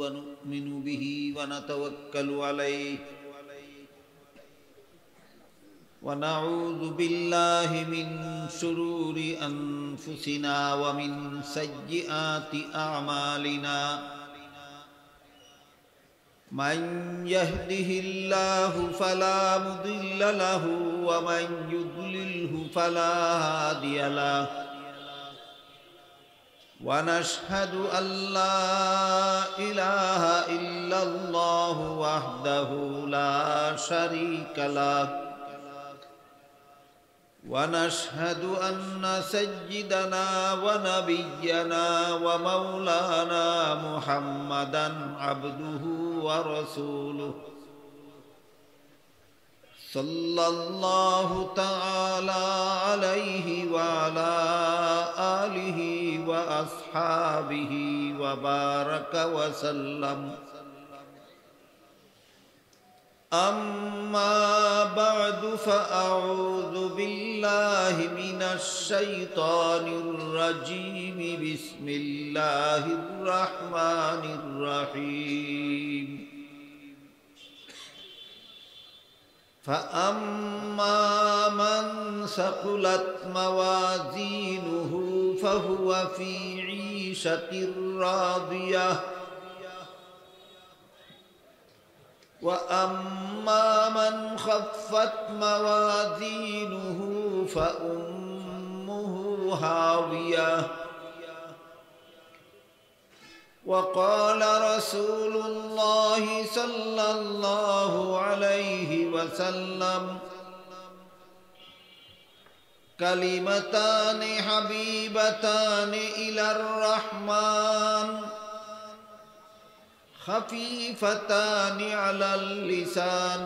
ونؤمن به ونتوكل عليه ونعوذ بالله من شرور أنفسنا ومن سيئات أعمالنا من يهده الله فلا مضل له ومن يضلله فلا هادي له ونشهد أن لا إله إلا الله وحده لا شريك له ونشهد أن سيدنا ونبينا ومولانا محمدا عبده ورسوله صلى الله تعالى عليه وعلى آله وأصحابه وبارك وسلم أما بعد فأعوذ بالله من الشيطان الرجيم بسم الله الرحمن الرحيم فأما من ثقلت موازينه فهو في عيشة راضية وأما من خفت موازينه فأمه هاوية وقال رسول الله صلى الله عليه وسلم كلمتان حبيبتان إلى الرحمن خفيفتان على اللسان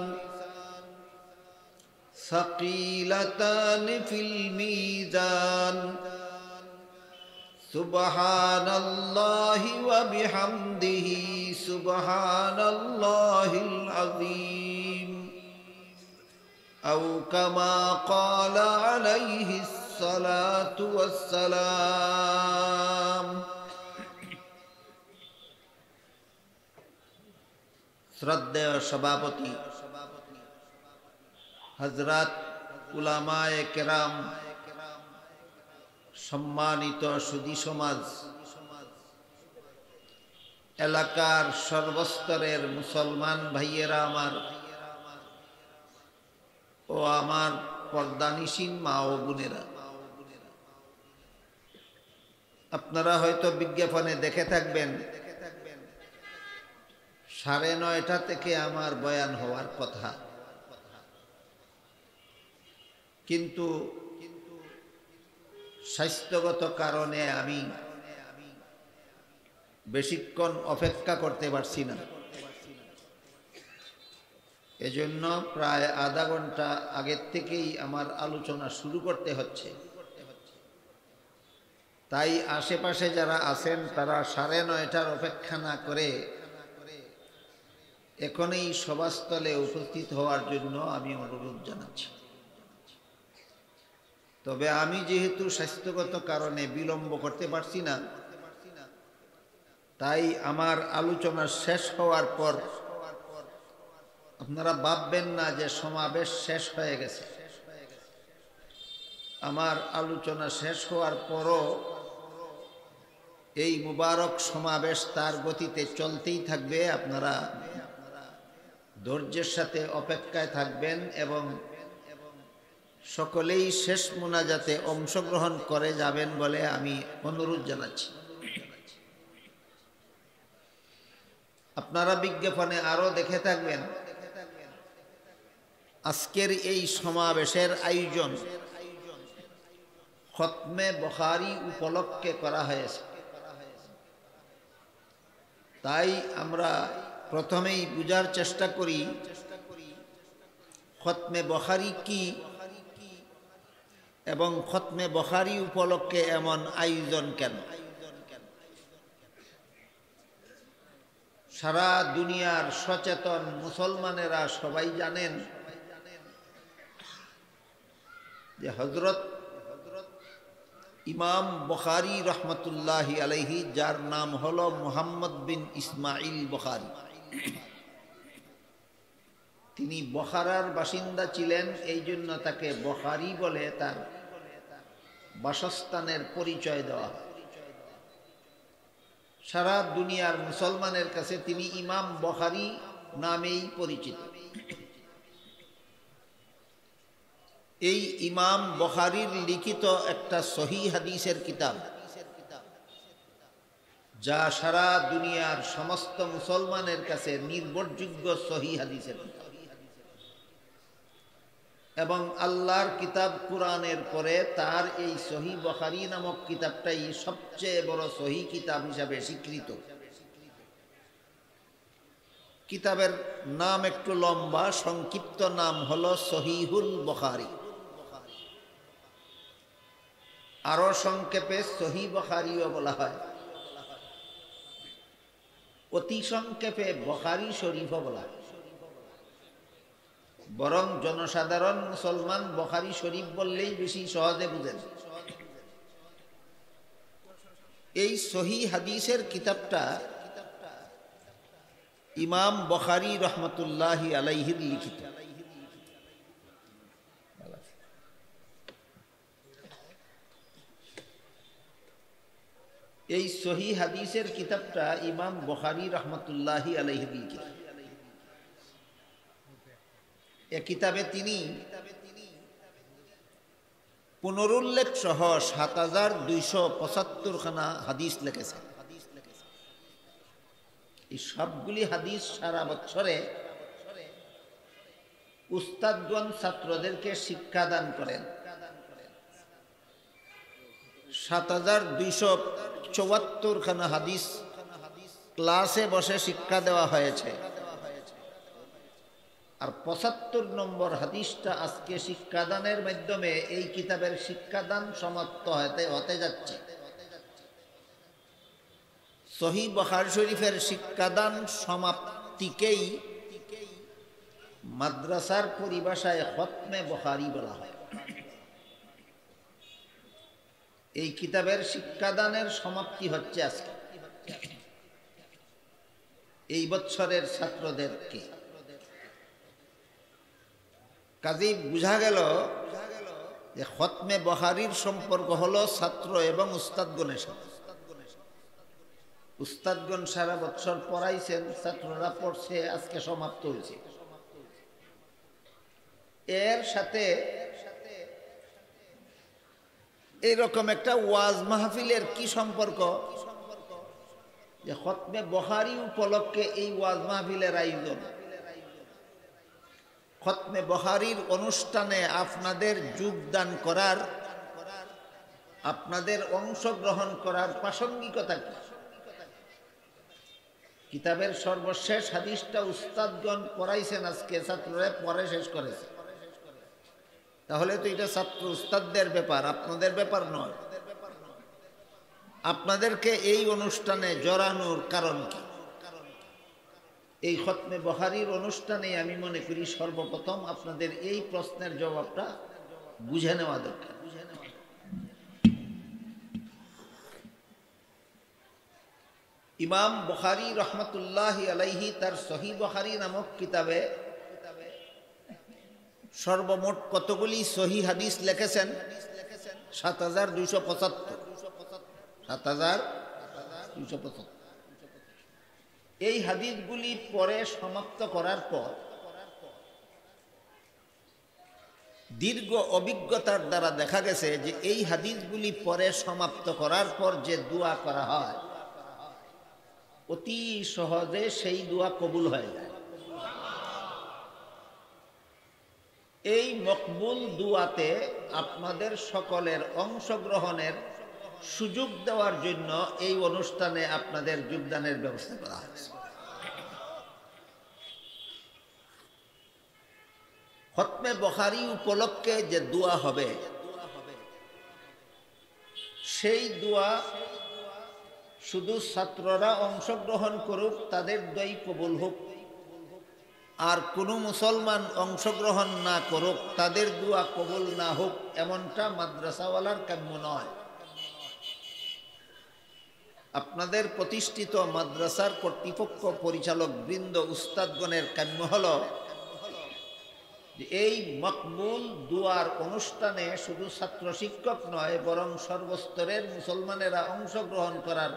ثقيلتان في الميزان سبحان الله وبحمده سبحان الله العظيم أو كما قال عليه الصلاة والسلام শ্রদ্ধেয় সভাপতি হযরত উলামায়ে কেরাম, সম্মানিত সুধী সমাজ, এলাকার সর্বস্তরের মুসলমান ভাইয়েরা আমার ও আমার পর্দানিসীন মা ও বোনেরা, আপনারা হয়তো বিজ্ঞাপনে দেখে থাকবেন 9:30 থেকে আমার বয়ান হওয়ার কথা, কিন্তু স্বাস্থ্যগত কারণে আমি বেশিক্ষণ অপেক্ষা করতে পারছি না। এজন্য প্রায় আধা ঘন্টা আগের থেকেই আমার আলোচনা শুরু করতে হচ্ছে। তাই আশেপাশে যারা আছেন তারা 9:30 অপেক্ষা না করে এখনই সভাস্থলে উপস্থিত হওয়ার জন্য আমি অনুরোধ জানাচ্ছি। তবে আমি যেহেতু স্বাস্থ্যগত কারণে বিলম্ব করতে পারছি না, তাই আমার আলোচনা শেষ হওয়ার পর আপনারা ভাববেন না যে সমাবেশ শেষ হয়ে গেছে। আমার আলোচনা শেষ হওয়ার পরও এই মুবারক সমাবেশ তার গতিতে চলতেই থাকবে। আপনারা ধৈর্যের সাথে অপেক্ষায় থাকবেন এবং সকলেই শেষ মোনাজাতে অংশগ্রহণ করে যাবেন বলে আমি অনুরোধ জানাচ্ছি। আপনারা বিজ্ঞাপনে আরো দেখে থাকবেন আজকের এই সমাবেশের আয়োজন খতমে বুখারী উপলক্ষে করা হয়েছে। তাই আমরা প্রথমেই বুঝার চেষ্টা করি খতমে বুখারী কি এবং খতমে বুখারী উপলক্ষে এমন আয়োজন কেন। সারা দুনিয়ার সচেতন মুসলমানেরা সবাই জানেন যে হযরত ইমাম বুখারী রহমতুল্লাহি আলাইহি, যার নাম হলো মুহাম্মদ বিন ইসমাইল বুখারী, তিনি বখারার বাসিন্দা ছিলেন, এই জন্য তাকে বুখারী বলে তার বাসস্থানের পরিচয় দেওয়া হয়। সারা দুনিয়ার মুসলমানের কাছে তিনি ইমাম বুখারী নামেই পরিচিত। এই ইমাম বুখারীর লিখিত একটা সহিহ হাদিসের কিতাব, যা সারা দুনিয়ার সমস্ত মুসলমানের কাছে নির্ভরযোগ্য সহিহ হাদিসের কিতাব, এবং আল্লাহর কিতাব কুরআনের পরে তার এই সহিহ বুখারী নামক কিতাবটাই সবচেয়ে বড় সহিহ কিতাব হিসাবে স্বীকৃত। কিতাবের নাম একটু লম্বা, সংক্ষিপ্ত নাম হলো সহিহুল বুখারী, আরো সংক্ষেপে সহিহ বুখারীও বলা হয়, অতি সংক্ষেপে বুখারী শরীফও বলা হয়। বরং জনসাধারণ মুসলমান বুখারী শরীফ বললেই বেশি সহজে বুঝেন। এই সহিহ হাদিসের কিতাবটা ইমাম বুখারী রহমতুল্লাহি আলাইহির লিখিত। এই সহিহ হাদিসের কিতাবটা ইমাম বুখারী রহমতুল্লাহি আলাইহির লিখিত। এ কিতাবে তিনি পুনরুল্লেখ সহ ৭,২৭৫ খানা হাদিস লিখেছেন। এই সবগুলি হাদিস সারা বছরে উস্তাদগণ ছাত্রদেরকে শিক্ষাদান করেন। ৭,২৭৪ খানা হাদিস ক্লাসে বসে শিক্ষা দেওয়া হয়েছে, আর ৭৫ নম্বর হাদিসটা আজকে শিক্ষাদানের মাধ্যমে এই কিতাবের শিক্ষাদান সমাপ্ত হতে যাচ্ছে। সহিহ বুখারী শরীফের শিক্ষাদান সমাপ্তিকেই মাদ্রাসার পরিভাষায় খতমে বুখারী বলা হয়। এই কিতাবের শিক্ষাদানের সমাপ্তি হচ্ছে আজকে। এই বছরের ছাত্রদেরকে কাজেই বোঝা গেল যে খতমে বুখারীর সম্পর্ক হলো ছাত্র এবং উস্তাদগণের সাথে। উস্তাদগণ সারা বছর পড়াইছেন, ছাত্ররা পড়ছে, আজকে সমাপ্ত হয়েছে। এর সাথে এইরকম একটা ওয়াজ মাহফিলের কি সম্পর্ক, যে খতমে বুখারী উপলক্ষে এই ওয়াজ মাহফিলের আয়োজন। খতমে বুখারীর অনুষ্ঠানে আপনাদের যোগদান করার, আপনাদের অংশগ্রহণ করার প্রাসঙ্গিকতা কি? কিতাবের সর্বশেষ হাদিসটা উস্তাদগণ পড়াইছেন, আজকে ছাত্ররা পড়ে শেষ করেছে। তাহলে তো এটা ছাত্র উস্তাদদের ব্যাপার, আপনাদের ব্যাপার নয়। আপনাদেরকে এই অনুষ্ঠানে জড়ানোর কারণ কি? এই খতমে বুখারীর অনুষ্ঠানে আমি মনে করি সর্বপ্রথম আপনাদের এই প্রশ্নের জবাবটা বুঝে নেওয়া দরকার। ইমাম বুখারী রহমতুল্লাহি আলাইহি তার সহিহ বুখারী নামক কিতাবে সর্বমোট কতগুলি সহিহ হাদিস লিখেছেন? ৭,২৭৫। ৭,২৭৫। এই হাদিসগুলি পরে সমাপ্ত করার পর দীর্ঘ অভিজ্ঞতার দ্বারা দেখা গেছে যে এই হাদিসগুলি পরে সমাপ্ত করার পর যে দোয়া করা হয়, অতি সহজে সেই দোয়া কবুল হয়ে যায়। এই মকবুল দুয়াতে আপনাদের সকলের অংশগ্রহণের সুযোগ দেওয়ার জন্য এই অনুষ্ঠানে আপনাদের যোগদানের ব্যবস্থা করা হয়েছে। খতমে বুখারী উপলক্ষে যে দোয়া হবে, সেই দোয়া শুধু ছাত্ররা অংশগ্রহণ করুক, তাদের দোয়াই কবুল হোক, আর কোনো মুসলমান অংশগ্রহণ না করুক, তাদের দোয়া কবুল না হোক, এমনটা মাদ্রাসাওয়ালার কাম্য নয়। আপনাদের প্রতিষ্ঠিত মাদ্রাসার কর্তৃপক্ষ পরিচালক বৃন্দ উস্তাদগণের কাম্য হল যে এই মকবুল দুয়ার অনুষ্ঠানে শুধু ছাত্র শিক্ষক নয় বরং সর্বস্তরের মুসলমানেরা অংশগ্রহণ করার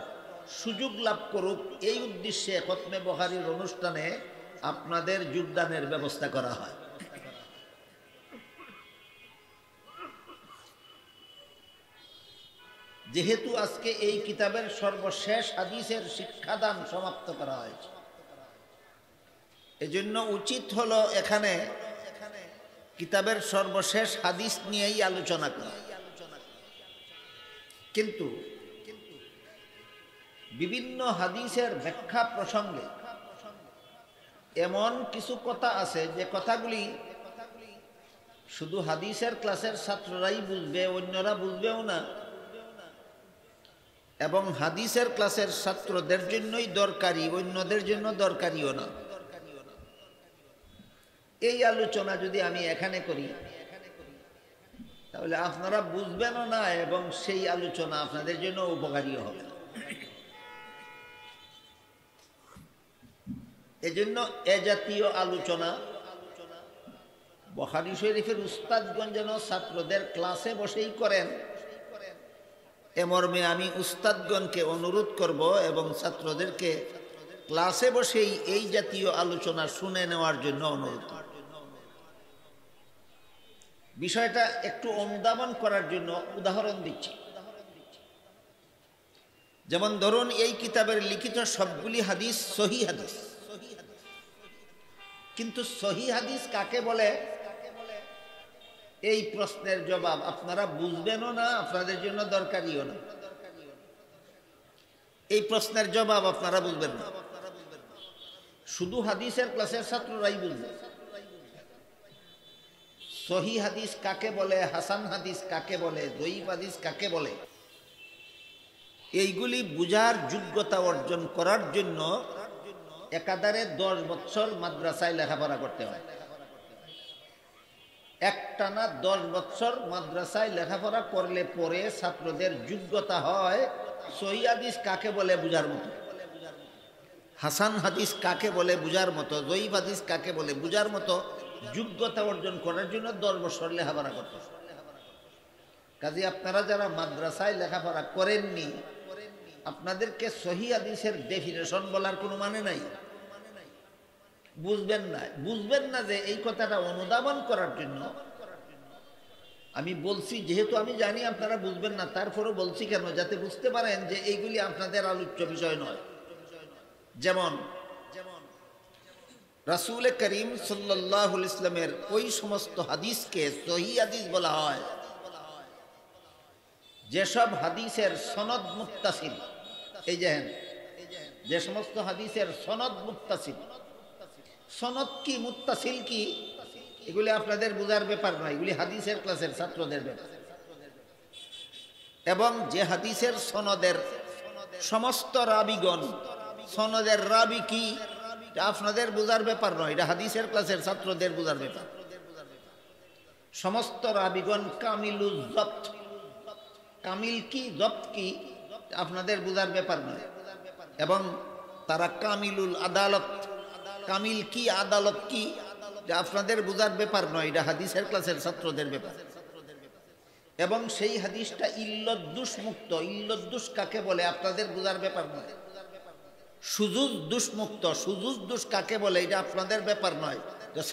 সুযোগ লাভ করুক, এই উদ্দেশ্যে খতমে বুখারীর অনুষ্ঠানে আপনাদের যোগদানের ব্যবস্থা করা হয়। যেহেতু আজকে এই কিতাবের সর্বশেষ হাদিসের শিক্ষাদান সমাপ্ত করা হয়েছে, এজন্য উচিত হলো এখানে কিতাবের সর্বশেষ হাদিস নিয়েই আলোচনা করা। কিন্তু বিভিন্ন হাদিসের ব্যাখ্যা প্রসঙ্গে এমন কিছু কথা আছে যে কথাগুলি শুধু হাদিসের ক্লাসের ছাত্ররাই বুঝবে, অন্যরা বুঝবেও না, এবং হাদিসের ক্লাসের ছাত্রদের জন্যই দরকারি, অন্যদের জন্য দরকারিও না। এই আলোচনা যদি আমি এখানে করি তাহলে আপনারা বুঝবেনও না এবং সেই আলোচনা আপনাদের জন্য উপকারীও হবে না। এজন্য এ জাতীয় আলোচনা বুখারী শরীফের উস্তাদগণ যেন ছাত্রদের ক্লাসে বসেই করেন, এ মর্মে আমি উস্তাদগণকে অনুরোধ করব এবং ছাত্রদেরকে ক্লাসে বসেই এই জাতীয় আলোচনা শুনে নেওয়ার জন্য অনুরোধ করব। বিষয়টা একটু অনুধাবন করার জন্য উদাহরণ দিচ্ছি। যেমন ধরুন, এই কিতাবের লিখিত সবগুলি হাদিস সহিহ হাদিস, কিন্তু সহিহ হাদিস কাকে বলে এই প্রশ্নের জবাব আপনারা বুঝবেনও না, আপনাদের জন্য দরকারিও না। এই প্রশ্নের জবাব আপনারা বুঝবেন না, শুধু হাদিসের ক্লাসের ছাত্ররাই বুঝবে। সহিহ হাদিস কাকে বলে, হাসান হাদিস কাকে বলে, যঈফ হাদিস কাকে বলে, এইগুলি বুঝার যোগ্যতা অর্জন করার জন্য একাধারে 10 বছর মাদ্রাসায় লেখাপড়া করতে হয়। একটানা 10 বছর মাদ্রাসায় লেখাপড়া করলে পরে ছাত্রদের যোগ্যতা হয় সহিহ হাদিস কাকে বলে বুঝার মতো, হাসান হাদিস কাকে বলে বুঝার মতো, যঈফ হাদিস কাকে বলে বুঝার মতো যোগ্যতা অর্জন করার জন্য 10 বছর লেখাপড়া করতে হয়। কাজে আপনারা যারা মাদ্রাসায় লেখাপড়া করেননি, আপনাদেরকে সহিহ হাদিসের ডেফিনেশন বলার কোনো মানে নাই, বুঝবেন না যে এই কথাটা অনুধাবন করার জন্য আমি বলছি। যেহেতু আমি জানি আপনারা বুঝবেন না, তারপরেও বলছি কেন, যাতে বুঝতে পারেন যে এইগুলি আপনাদের আলোচ্য বিষয় নয়। যেমন রাসূল করিম সাল্লাল্লাহু আলাইহি ওয়াসাল্লামের ওই সমস্ত হাদিসকে সহিহ হাদিস বলা হয় যেসব হাদিসের সনদ মুত্তাসিল, এই যে সমস্ত হাদিসের সনদ মুত্তাসিল, সনদ কি মুত্তাসিল কি এগুলি আপনাদের বোঝার ব্যাপার নয়, এগুলি হাদিসের ক্লাসের ছাত্রদের ব্যাপার। এবং যে হাদিসের সনদের সমস্ত রাবীগণ, সনদের রাবী কি আপনাদের বোঝার ব্যাপার নয়, এটা হাদিসের ক্লাসের ছাত্রদের বোঝার ব্যাপার। সমস্ত রাবীগণ কামিলুল জব্ত, কামিল কি জব্ত কি আপনাদের বোঝার ব্যাপার নয়, এবং তারা কামিলুল আদালত, কামিল কি আদালত কি আপনাদের বোঝার ব্যাপার নয়, এটা হাদিসের ক্লাসের ছাত্রদের ব্যাপার। এবং সেই হাদিসটা ইল্লত দোষ মুক্ত, ইল্লত দোষ কাকে বলে আপনাদের বোঝার ব্যাপার নয়। সুজুজ দোষ মুক্ত, সুজুজ দোষ কাকে বলে এটা আপনাদের ব্যাপার নয়,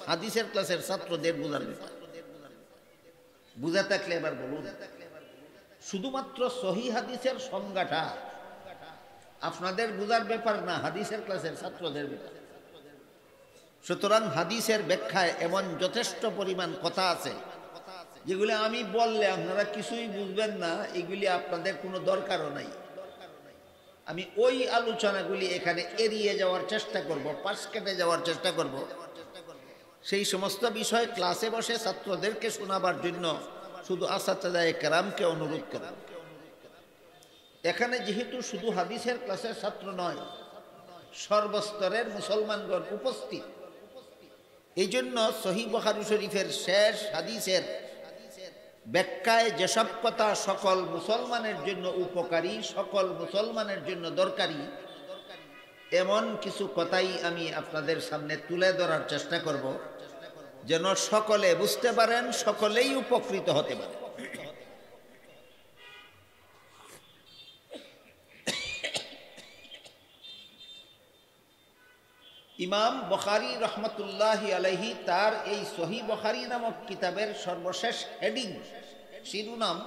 হাদিসের ক্লাসের ছাত্রদের বোঝার ব্যাপার। বুঝা থাকলে এবার বলুন, শুধুমাত্র সহিহ হাদিসের সংজ্ঞাটা আপনাদের বোঝার ব্যাপার না, হাদিসের ক্লাসের ছাত্রদের ব্যাপার। সুতরাং হাদিসের ব্যাখ্যায় এমন যথেষ্ট পরিমাণ কথা আছে যেগুলি আমি বললে আপনারা কিছুই বুঝবেন না, এগুলি আপনাদের কোনো দরকারও নাই। আমি ওই আলোচনাগুলি এখানে এড়িয়ে যাওয়ার চেষ্টা করব, পাশ কেটে যাওয়ার চেষ্টা করব। সেই সমস্ত বিষয় ক্লাসে বসে ছাত্রদেরকে শোনাবার জন্য শুধু আসাতিজায়ে কেরামকে অনুরোধ করব। এখানে যেহেতু শুধু হাদিসের ক্লাসের ছাত্র নয়, সর্বস্তরের মুসলমানগণ উপস্থিত, এই জন্য সহিহ বুখারী শরীফের শেষ হাদিসের ব্যাখ্যায় যেসব কথা সকল মুসলমানের জন্য উপকারী, সকল মুসলমানের জন্য দরকারি, এমন কিছু কথাই আমি আপনাদের সামনে তুলে ধরার চেষ্টা করব, যেন সকলে বুঝতে পারেন, সকলেই উপকৃত হতে পারে। ইমাম বুখারী রহমতুল্লাহি আলাইহি তার এই সহিহ বুখারী নামক কিতাবের সর্বশেষ হেডিং, শিরোনাম,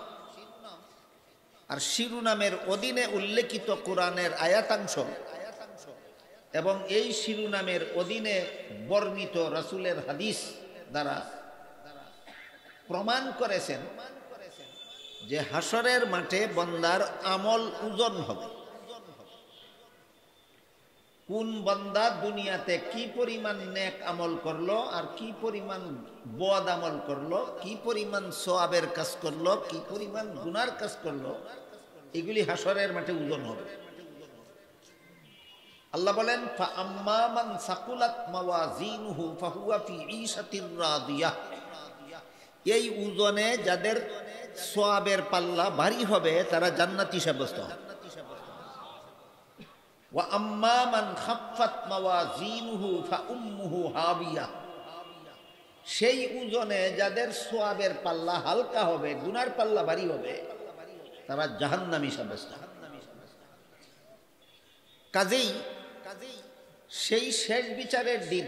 আর শিরোনামের অধীনে উল্লেখিত কোরআনের আয়াতাংশ এবং এই শিরোনামের অধীনে বর্ণিত রাসূলের হাদিস দ্বারা প্রমাণ করেছেন যে হাসরের মাঠে বান্দার আমল ওজন হবে। কোন বান্দা দুনিয়াতে কি পরিমাণ নেক আমল করলো আর কি পরিমাণ বদ আমল করলো, কি পরিমাণ সওয়াবের কাজ করলো, কি পরিমাণ গুনার কাজ করলো, এগুলি হাসরের মাঠে ওজন হবে। আল্লাহ বলেন, ফাআম্মা মান সাকুলাত মাওয়াজিনুহু ফাহুয়া ফি ঈশাতির রাদিয়াহ। এই ওজনে যাদের সওয়াবের পাল্লা ভারী হবে তারা জান্নাতি সাব্যস্ত হবে। ওয়া আম্মা মান খাফফাত মাওয়াজিনুহু ফাউম্মুহু হাবিয়া। সেই ওজনে যাদের সওয়াবের পাল্লা হালকা হবে, গুনার পাল্লা ভারী হবে, তারা জাহান্নামী সাব্যস্ত হবে। কাজেই সেই শেষ বিচারের দিন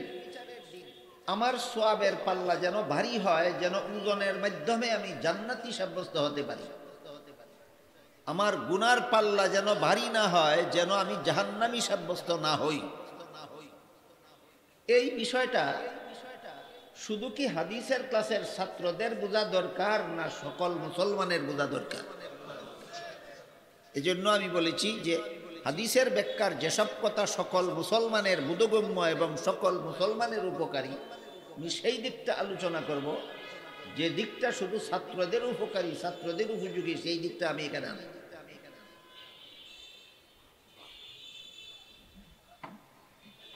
আমার সওয়াবের পাল্লা যেন ভারী হয়, যেন ওজনের মাধ্যমে আমি জান্নাতি সাব্যস্ত হতে পারি। আমার গুনার পাল্লা যেন ভারী না হয়, যেন আমি জাহান্নামী সাব্যস্ত না হই। এই বিষয়টা শুধু কি হাদিসের ক্লাসের ছাত্রদের বোঝা দরকার, না সকল মুসলমানের বোঝা দরকার? এজন্য আমি বলেছি যে হাদিসের ব্যাখ্যার যেসব কথা সকল মুসলমানের বোধগম্য এবং সকল মুসলমানের উপকারী, আমি সেই দিকটা আলোচনা করব। যে দিকটা শুধু ছাত্রদের উপকারী, ছাত্রদের উপযোগী, সেই দিকটা আমি এখানে আনি।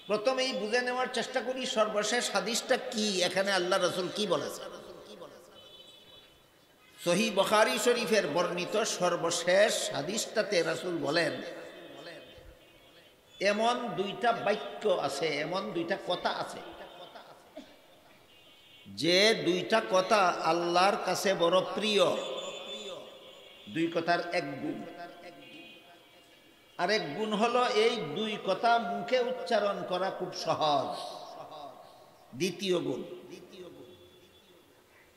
প্রথমেই বুঝে নেওয়ার চেষ্টা করি সর্বশেষ হাদিসটা কি, এখানে আল্লাহ রাসূল কি বলেছেন। সহিহ বুখারী শরীফের বর্ণিত সর্বশেষ হাদিসটাতে রাসূল বলেন, এমন দুইটা বাক্য আছে, এমন দুইটা কথা আছে, যে দুইটা কথা আল্লাহর কাছে বড় প্রিয়। দুই কথার এক গুণ, আরেক গুণ হলো এই দুই কথা মুখে উচ্চারণ করা খুব সহজ। দ্বিতীয় গুণ,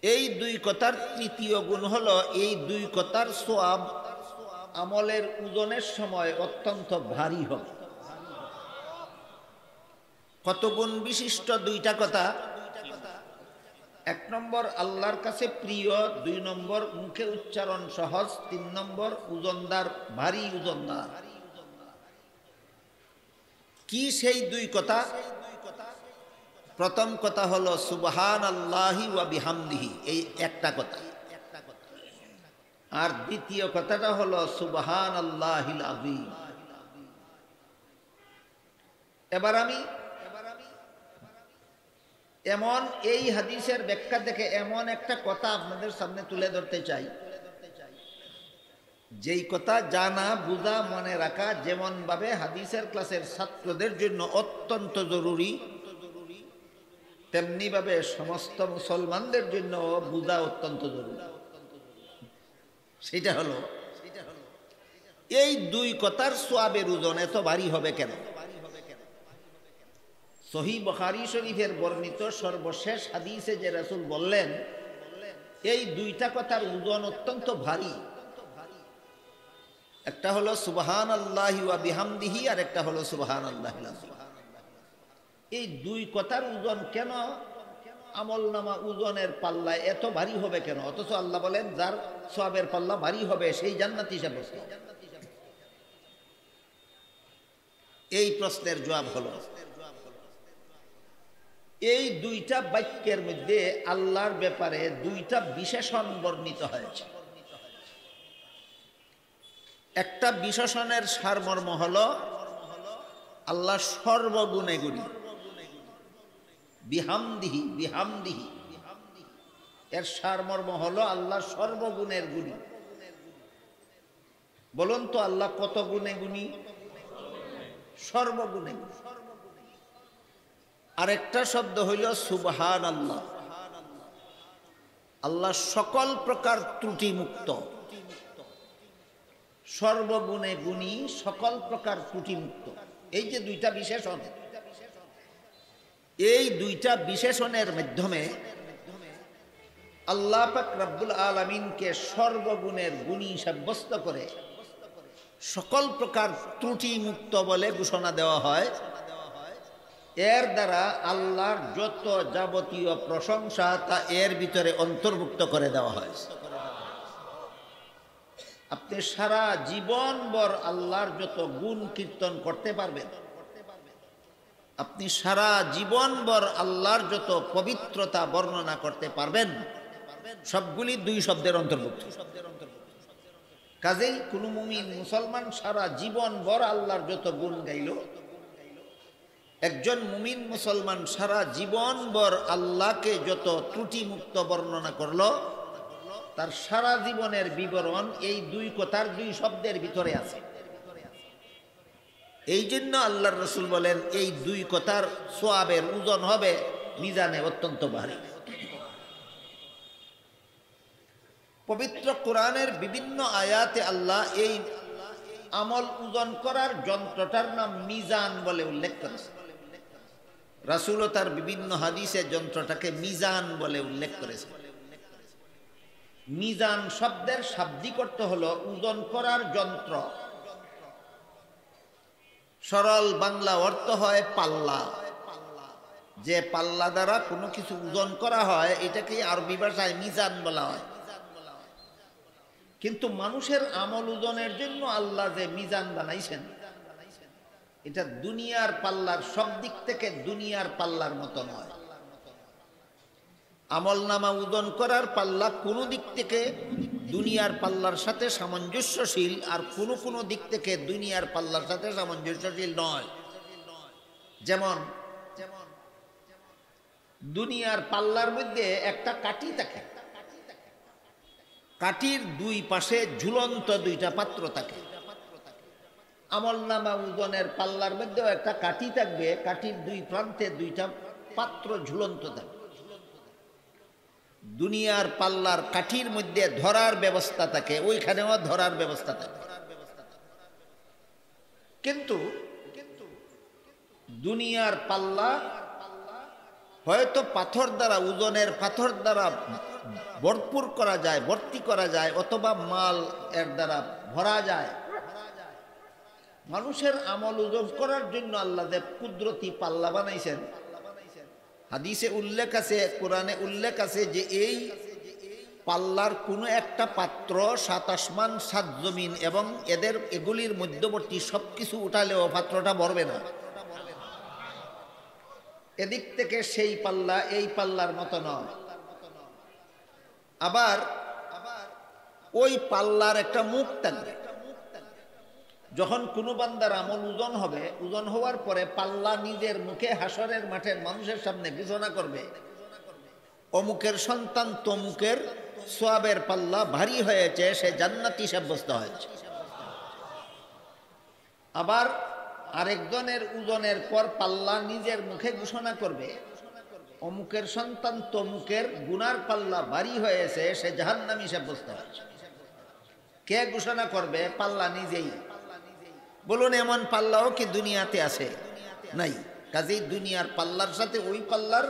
এই দুই কথার তৃতীয় গুণ হলো এই দুই কথার সওয়াব আমলের ওজনের সময় অত্যন্ত ভারী হবে। কত গুণ বিশিষ্ট দুইটা কথা? এক নম্বর আল্লাহর কাছে প্রিয়, দুই নম্বর মুখে উচ্চারণ সহজ, তিন নম্বর ওজনদার, ভারী ওজনদার। কি সেই দুই কথা? প্রথম কথা হলো সুবহানাল্লাহি ওয়া বিহামদিহি, এই একটা কথা। আর দ্বিতীয় কথাটা হলো সুবহানাল্লাহিল আযীম। এবার আমি এমন এই হাদিসের ব্যাখ্যা থেকে এমন একটা কথা আপনাদের সামনে তুলে ধরতে চাই, যেই কথা জানা, বুঝা, মনে রাখা যেমন ভাবে হাদিসের ক্লাসের ছাত্রদের জন্য অত্যন্ত জরুরি, তেমনি ভাবে সমস্ত মুসলমানদের জন্য বুঝা অত্যন্ত জরুরি। সেটা হলো এই দুই কথার সওয়াবের ওজন এত ভারী হবে কেন? সহিহ বুখারী শরীফের বর্ণিত সর্বশেষ হাদিসে যে রাসূল বললেন এই দুইটা কথার ওজন অত্যন্ত ভারী, একটা হলো সুবহানাল্লাহি ওয়া বিহামদিহি আর একটা হলো সুবহানাল্লাহিল আযীম। এই দুই কথার ওজন কেন আমলনামা ওজনের পাল্লায় এত ভারী হবে কেন? অথচ আল্লাহ বলেন যার সওয়াবের পাল্লা ভারী হবে সেই জান্নাতি সাব্যস্ত। এই প্রশ্নের জবাব হলো এই দুইটা বাক্যের মধ্যে আল্লাহর ব্যাপারে দুইটা বিশেষণ বর্ণিত হয়েছে। একটা বিশেষণের সারমর্ম হলো আল্লাহ সর্বগুণে গুণী, বিহামদিহি, বিহামদিহি। এর সারমর্ম হলো আল্লাহ সর্বগুণের গুণী। বলুন তো আল্লাহ কত গুণে গুণী? সর্বগুণে। আরেকটা শব্দ হইল সুবহান আল্লাহ। আল্লাহ সকল প্রকার ত্রুটি মুক্ত, সর্বগুণে গুণী, সকল প্রকার ত্রুটি মুক্ত। এই যে দুইটা বিশেষণ, এই দুইটা বিশেষণের মাধ্যমে আল্লাহ পাক রব্বুল আলামিনকে সর্বগুণের গুণী সাব্যস্ত করে সকল প্রকার ত্রুটি মুক্ত বলে ঘোষণা দেওয়া হয়। এর দ্বারা আল্লাহর যত যাবতীয় প্রশংসা তা এর ভিতরে অন্তর্ভুক্ত করে দেওয়া হয়। আপনি সারা জীবনভর আল্লাহর যত গুণ কীর্তন করতে পারবেন, আপনি সারা জীবনভর আল্লাহর যত পবিত্রতা বর্ণনা করতে পারবেন, সবগুলি দুই শব্দের অন্তর্ভুক্ত। কাজেই কোন মুমিন মুসলমান সারা জীবনভর আল্লাহর যত গুণ গাইল, একজন মুমিন মুসলমান সারা জীবনভর আল্লাহকে যত ত্রুটি মুক্ত বর্ণনা করলো, তার সারা জীবনের বিবরণ এই দুই কথার দুই শব্দের ভিতরে আছে। এই জন্য আল্লাহর রাসূল বলেন এই দুই কথার সওয়াবের ওজন হবে মিজানে অত্যন্ত ভারী। পবিত্র কোরআনের বিভিন্ন আয়াতে আল্লাহ এই আমল ওজন করার যন্ত্রটার নাম মিজান বলে উল্লেখ করেছে। রাসূলও তার বিভিন্ন হাদিসে যন্ত্রটাকে মিজান বলে উল্লেখ করেছে। মিজান শব্দের শাব্দিক অর্থ হলো ওজন করার যন্ত্র। সরল বাংলা অর্থ হয় পাল্লা। যে পাল্লা দ্বারা কোনো কিছু ওজন করা হয় এটাকে আরবি ভাষায় মিজান বলা হয়। কিন্তু মানুষের আমল ওজনের জন্য আল্লাহ যে মিজান বানাইছেন, এটা দুনিয়ার পাল্লার সব দিক থেকে দুনিয়ার পাল্লার মতো নয়। আমল নামা ওজন করার পাল্লা কোনো দিক থেকে দুনিয়ার পাল্লার সাথে সামঞ্জস্যশীল, আর কোনো কোনো দিক থেকে দুনিয়ার পাল্লার সাথে সামঞ্জস্যশীল নয়। যেমন দুনিয়ার পাল্লার মধ্যে একটা কাঠি থাকে, কাঠির দুই পাশে ঝুলন্ত দুইটা পাত্র থাকে। আমল নামা ওজনের পাল্লার মধ্যেও একটা কাঠি থাকবে, কাঠির দুই প্রান্তে দুইটা পাত্র ঝুলন্ত থাকবে। দুনিয়ার পাল্লার কাঠির মধ্যে ধরার ব্যবস্থা থাকে, ওইখানেও ধরার ব্যবস্থা থাকে। কিন্তু দুনিয়ার পাল্লা হয়তো পাথর দ্বারা, ওজনের পাথর দ্বারা ভরপুর করা যায়, ভর্তি করা যায়, অথবা মাল এর দ্বারা ভরা যায়। মানুষের আমল ওজন করার জন্য আল্লাহ যে কুদরতি পাল্লা বানাইছেন, হাদিসে উল্লেখ আছে, কোরআনে উল্লেখ আছে যে এই পাল্লার কোনো একটা পাত্র ৭ আসমান ৭ জমিন এবং এগুলির মধ্যবর্তী সবকিছু উঠালেও পাত্রটা ভরবে না। এদিক থেকে সেই পাল্লা এই পাল্লার মতো নয়। আবার ওই পাল্লার একটা মুখ থাকবে। যখন কোনো বান্দার আমল ওজন হবে, ওজন হওয়ার পরে পাল্লা নিজের মুখে হাসরের মাঠের মানুষের সামনে ঘোষণা করবে, অমুকের সন্তান তমুকের সওয়াবের পাল্লা ভারী হয়েছে, সে জান্নাতি সাব্যস্ত হয়েছে। আবার আরেকজনের ওজনের পর পাল্লা নিজের মুখে ঘোষণা করবে, অমুকের সন্তান তমুকের গুনার পাল্লা ভারী হয়েছে, সে জাহান্নামী সাব্যস্ত হয়েছে। কে ঘোষণা করবে? পাল্লা নিজেই। বলুন এমন পাল্লাও কি দুনিয়াতে আছে? নাই। কাজেই দুনিয়ার পাল্লার সাথে ওই পাল্লার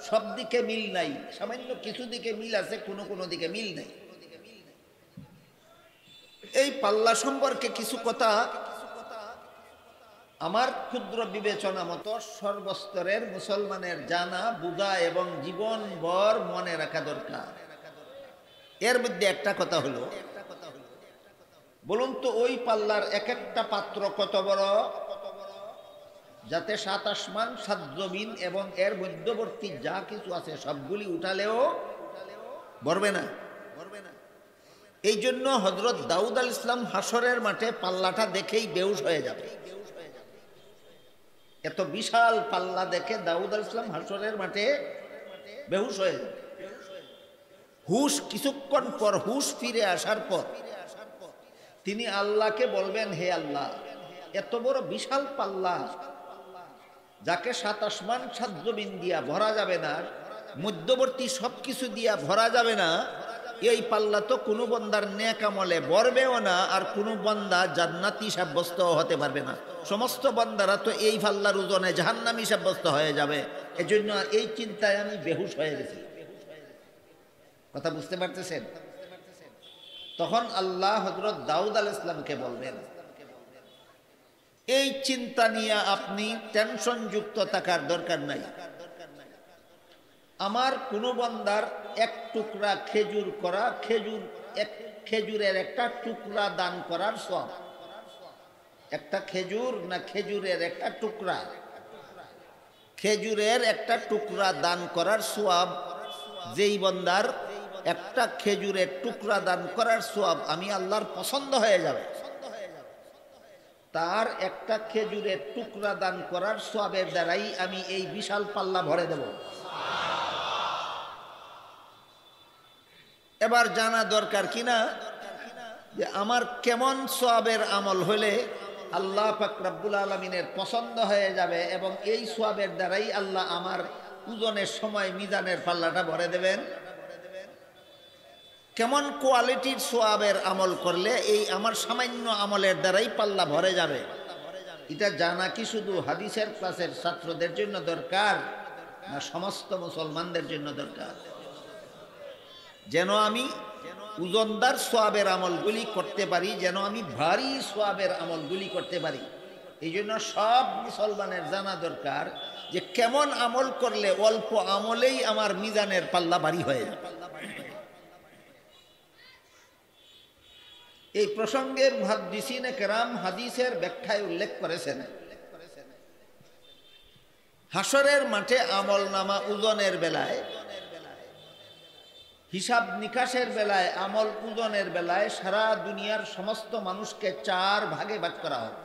সব দিকে মিল নাই, সামান্য কিছু দিকে মিল আছে, কোনো কোনো দিকে মিল নাই। এই পাল্লা সম্পর্কে কিছু কথা আমার ক্ষুদ্র বিবেচনা মতো সর্বস্তরের মুসলমানের জানা, বুঝা এবং জীবনভর মনে রাখা দরকার। এর মধ্যে একটা কথা হলো, বলুন তো ওই পাল্লার এক একটা পাত্র কত বড়, যাতে ৭ আসমান ৭ জমিন এবং এর মধ্যবর্তী যা কিছু আছে সবগুলি উঠালেও ভরবে না। এই জন্য হযরত দাউদ আলাইহিস সালাম হাসরের মাঠে পাল্লাটা দেখেই বেহুশ হয়ে যাবে। এত বিশাল পাল্লা দেখে দাউদ আলাইহিস সালাম হাসরের মাঠে বেহুশ হয়ে যাবে। হুশ কিছুক্ষণ পর হুশ ফিরে আসার পর তিনি আল্লাহকে বলবেন, হে আল্লাহ, এত বড় বিশাল পাল্লা যাকে 7 আসমান 7 জমিন দিয়া ভরা যাবে না, মধ্যবর্তী সবকিছু দিয়া ভরা যাবে না, এই পাল্লা তো কোনো বান্দার নেক আমলে ভরবেও না, আর কোনো বান্দা জান্নাতি সাব্যস্ত হতে পারবে না। সমস্ত বান্দারা তো এই পাল্লার ওজনে জাহান্নামী সাব্যস্ত হয়ে যাবে। এজন্য এই চিন্তায় আমি বেহুশ হয়ে গেছি। কথা বুঝতে পারতেছেন? তখন আল্লাহ হযরত দাউদ আলাইহিস সালামকে বলবেন, এই চিন্তা নিয়ে আপনি টেনশন যুক্ত থাকার দরকার নাই। আমার কোনো বান্দার এক টুকরা খেজুর করা, খেজুরের একটা টুকরা দান করার সওয়াব, একটা খেজুর না খেজুরের একটা টুকরা, খেজুরের একটা টুকরা দান করার সওয়াব, যেই বান্দার একটা খেজুরের টুকরা দান করার সওয়াব আমি আল্লাহর পছন্দ হয়ে যাবে, তার একটা খেজুরের টুকরা দান করার সওয়াবের দ্বারাই আমি এই বিশাল পাল্লা ভরে দেব। এবার জানা দরকার কিনা যে আমার কেমন সওয়াবের আমল হলে আল্লাহ পাক রব্বুল আলামিনের পছন্দ হয়ে যাবে এবং এই সওয়াবের দ্বারাই আল্লাহ আমার ওজনের সময় মিজানের পাল্লাটা ভরে দেবেন। কেমন কোয়ালিটির সওয়াবের আমল করলে এই আমার সামান্য আমলের দ্বারাই পাল্লা ভরে যাবে, এটা জানা কি শুধু হাদিসের ক্লাসের ছাত্রদের জন্য দরকার না সমস্ত মুসলমানদের জন্য দরকার? যেন আমি ওজনদার সওয়াবের আমলগুলি করতে পারি, যেন আমি ভারী সওয়াবের আমলগুলি করতে পারি। এই জন্য সব মুসলমানের জানা দরকার যে কেমন আমল করলে অল্প আমলেই আমার মিজানের পাল্লা ভারী হয়ে যাবে। এই প্রসঙ্গে মুহাদ্দিসিনে কেরাম হাদিসের ব্যাখ্যায় উল্লেখ করেছেন, হাসরের মাঠে আমল নামা ওজনের বেলায়, হিসাব নিকাশের বেলায়, আমল ওজনের বেলায় সারা দুনিয়ার সমস্ত মানুষকে 4 ভাগে ভাগ করা হবে।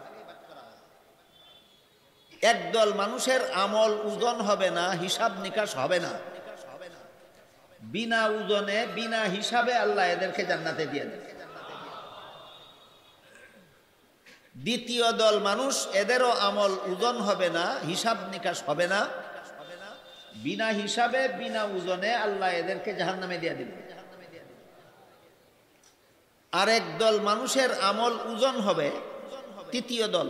একদল মানুষের আমল ওজন হবে না, হিসাব নিকাশ হবে না, বিনা ওজনে বিনা হিসাবে আল্লাহ এদেরকে জান্নাতে দিয়ে দেবে। দ্বিতীয় দল মানুষ, এদেরও আমল ওজন হবে না, হিসাব নিকাশ হবে না, বিনা হিসাবে বিনা ওজনে আল্লাহ এদেরকে জাহান্নামে দিয়ে দিবে। আরেক দল মানুষের আমল ওজন হবে, তৃতীয় দল,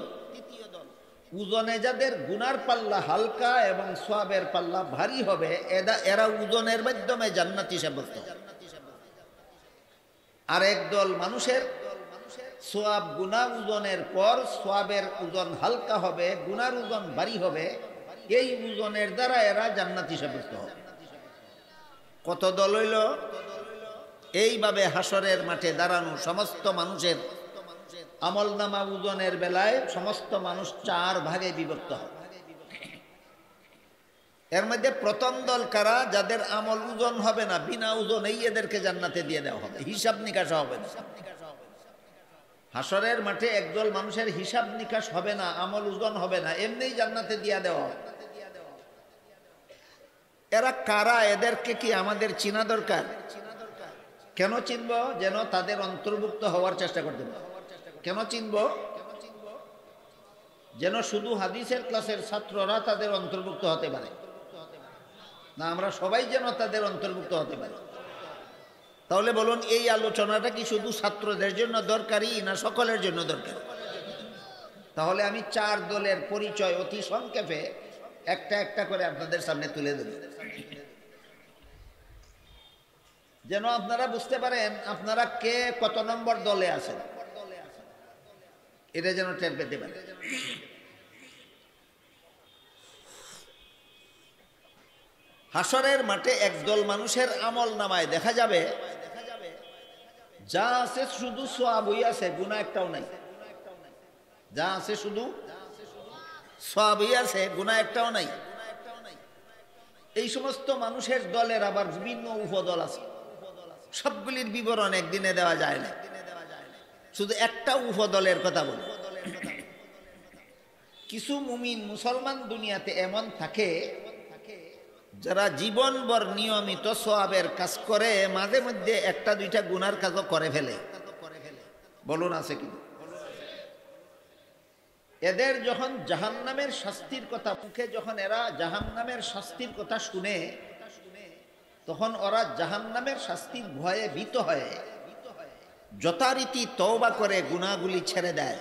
ওজনে যাদের গুনার পাল্লা হালকা এবং সওয়াবের পাল্লা ভারী হবে, এরা ওজনের মাধ্যমে জান্নাতি সাব্যস্ত। আরেক দল মানুষের সওয়াব গুনাহ ওজনের পর সওয়াবের ওজন হালকা হবে, গুনার ওজন ভারী হবে, এই ওজনের দ্বারা এরা জান্নাতি সাব্যস্ত হবে। কত দল হইল? এইভাবে হাসরের মাঠে দাঁড়ানো সমস্ত মানুষের আমলনামা ওজনের বেলায় সমস্ত মানুষ 4 ভাগে বিভক্ত হবে। এর মধ্যে প্রথম দল কারা? যাদের আমল ওজন হবে না, বিনা ওজনেই এদেরকে জান্নাতে দিয়ে দেওয়া হবে, হিসাব নিকাশ হবে না। হাসরের মাঠে একদল মানুষের হিসাব নিকাশ হবে না, আমল ওজন হবে না, এমনিই জান্নাতে দিয়ে দেওয়া হবে। এরা কারা? এদেরকে কি আমাদের চিনা দরকার? কেন চিনব? যেন তাদের অন্তর্ভুক্ত হওয়ার চেষ্টা করতে পারি। কেন চিনব? যেন শুধু হাদিসের ক্লাসের ছাত্ররা তাদের অন্তর্ভুক্ত হতে পারে না, আমরা সবাই যেন তাদের অন্তর্ভুক্ত হতে পারি। তাহলে বলুন, এই আলোচনাটা কি শুধু ছাত্রদের জন্য দরকারি না সকলের জন্য দরকারি? তাহলে আমি 4 দলের পরিচয় অতি সংক্ষেপে একটা একটা করে আপনাদের সামনে তুলে দেব, যেন আপনারা বুঝতে পারেন আপনারা কে কত নম্বর দলে আছেন, এটা যেন টের পেতে পারেন। হাসরের মাঠে একদল মানুষের আমল নামায় দেখা যাবে যা আছে শুধু সওয়াবই আছে, গুনাহ একটাও নাই। যা আছে শুধু সওয়াবই আছে, গুনাহ একটাও নাই। এই সমস্ত মানুষের দলের আবার বিভিন্ন উপদল আছে, সবগুলির বিবরণ একদিনে দেওয়া যায় না, শুধু একটা উপদলের কথা বলি। কিছু মুমিন মুসলমান দুনিয়াতে এমন থাকে যারা জীবনভর নিয়মিত সওয়াবের কাজ করে মাঝে মধ্যে একটা দুইটা গুনার কাজও করে ফেলে, বলুন আছে কি? এদের যখন জাহান্নামের শাস্তির কথা মুখে, যখন এরা জাহান্নামের শাস্তির কথা শুনে, তখন ওরা জাহান্নামের শাস্তির ভয়ে ভীত হয়ে যথারীতি তওবা করে গুনাহগুলি ছেড়ে দেয়।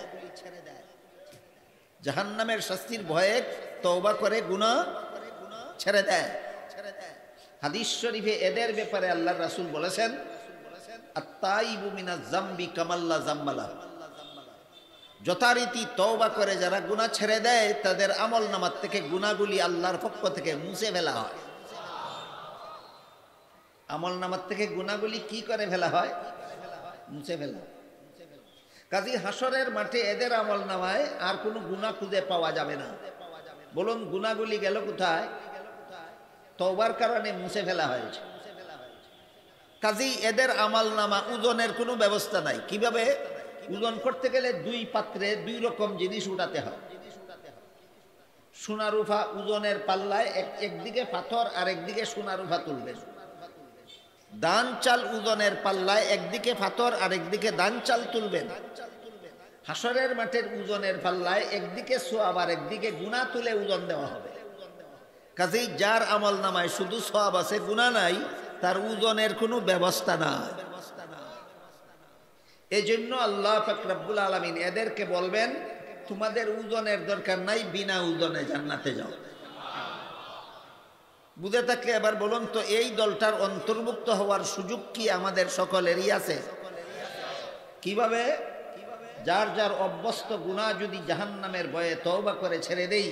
জাহান্নামের শাস্তির ভয়ে তওবা করে গুনাহ ছেড়ে দেয়। হাদিস শরীফে এদের ব্যাপারে আল্লাহর রাসূল বলেছেন, আত-তাইবু মিনাজ যামবি কামাল্লা যামবালা। যথারীতি তওবা করে যারা গুনাহ ছেড়ে দেয়, তাদের আমলনামার থেকে গুনাহগুলি আল্লাহর পক্ষ থেকে মুছে ফেলা হয়। আমলনামার থেকে গুনাহগুলি কি করে ফেলা হয়? মুছে ফেলা। কাজী হাসরের মাঠে এদের আমলনামায় আর কোনো গুনাহ খুঁজে পাওয়া যাবে না। বলুন গুনাহগুলি গেল কোথায়? তওবার কারণে মুছে ফেলা হয়েছে। কাজী এদের আমলনামা ওজনের কোনো ব্যবস্থা নাই। কিভাবে ওজন করতে গেলে দুই পাত্রে দুই রকম জিনিস উঠাতে হয়। সোনা রূপা ওজনের পাল্লায় একদিকে পাথর আর একদিকে সোনা রূপা তুলবেন। দান চাল ওজনের পাল্লায় একদিকে পাথর আর একদিকে দান চাল তুলবেন। হাসরের মাঠের ওজনের পাল্লায় একদিকে সওয়াব আর একদিকে গুনাহ তুলে ওজন দেওয়া হবে। কাজেই যার আমলনামায় শুধু সওয়াব আছে, গুনাহ নাই, তার ওজনের কোনো ব্যবস্থা নাই। এজন্য আল্লাহ পাক রব্বুল আলামিন এদেরকে বলবেন, তোমাদের ওজনের দরকার নাই, বিনা ওজনে জান্নাতে যাও। বুঝে থাকলে এবার বলুন তো, এই দলটার অন্তর্ভুক্ত হওয়ার সুযোগ কি আমাদের সকলেরই আছে? কিভাবে? যার যার অভ্যস্ত গুনাহ যদি জাহান্নামের ভয়ে তওবা করে ছেড়ে দেই,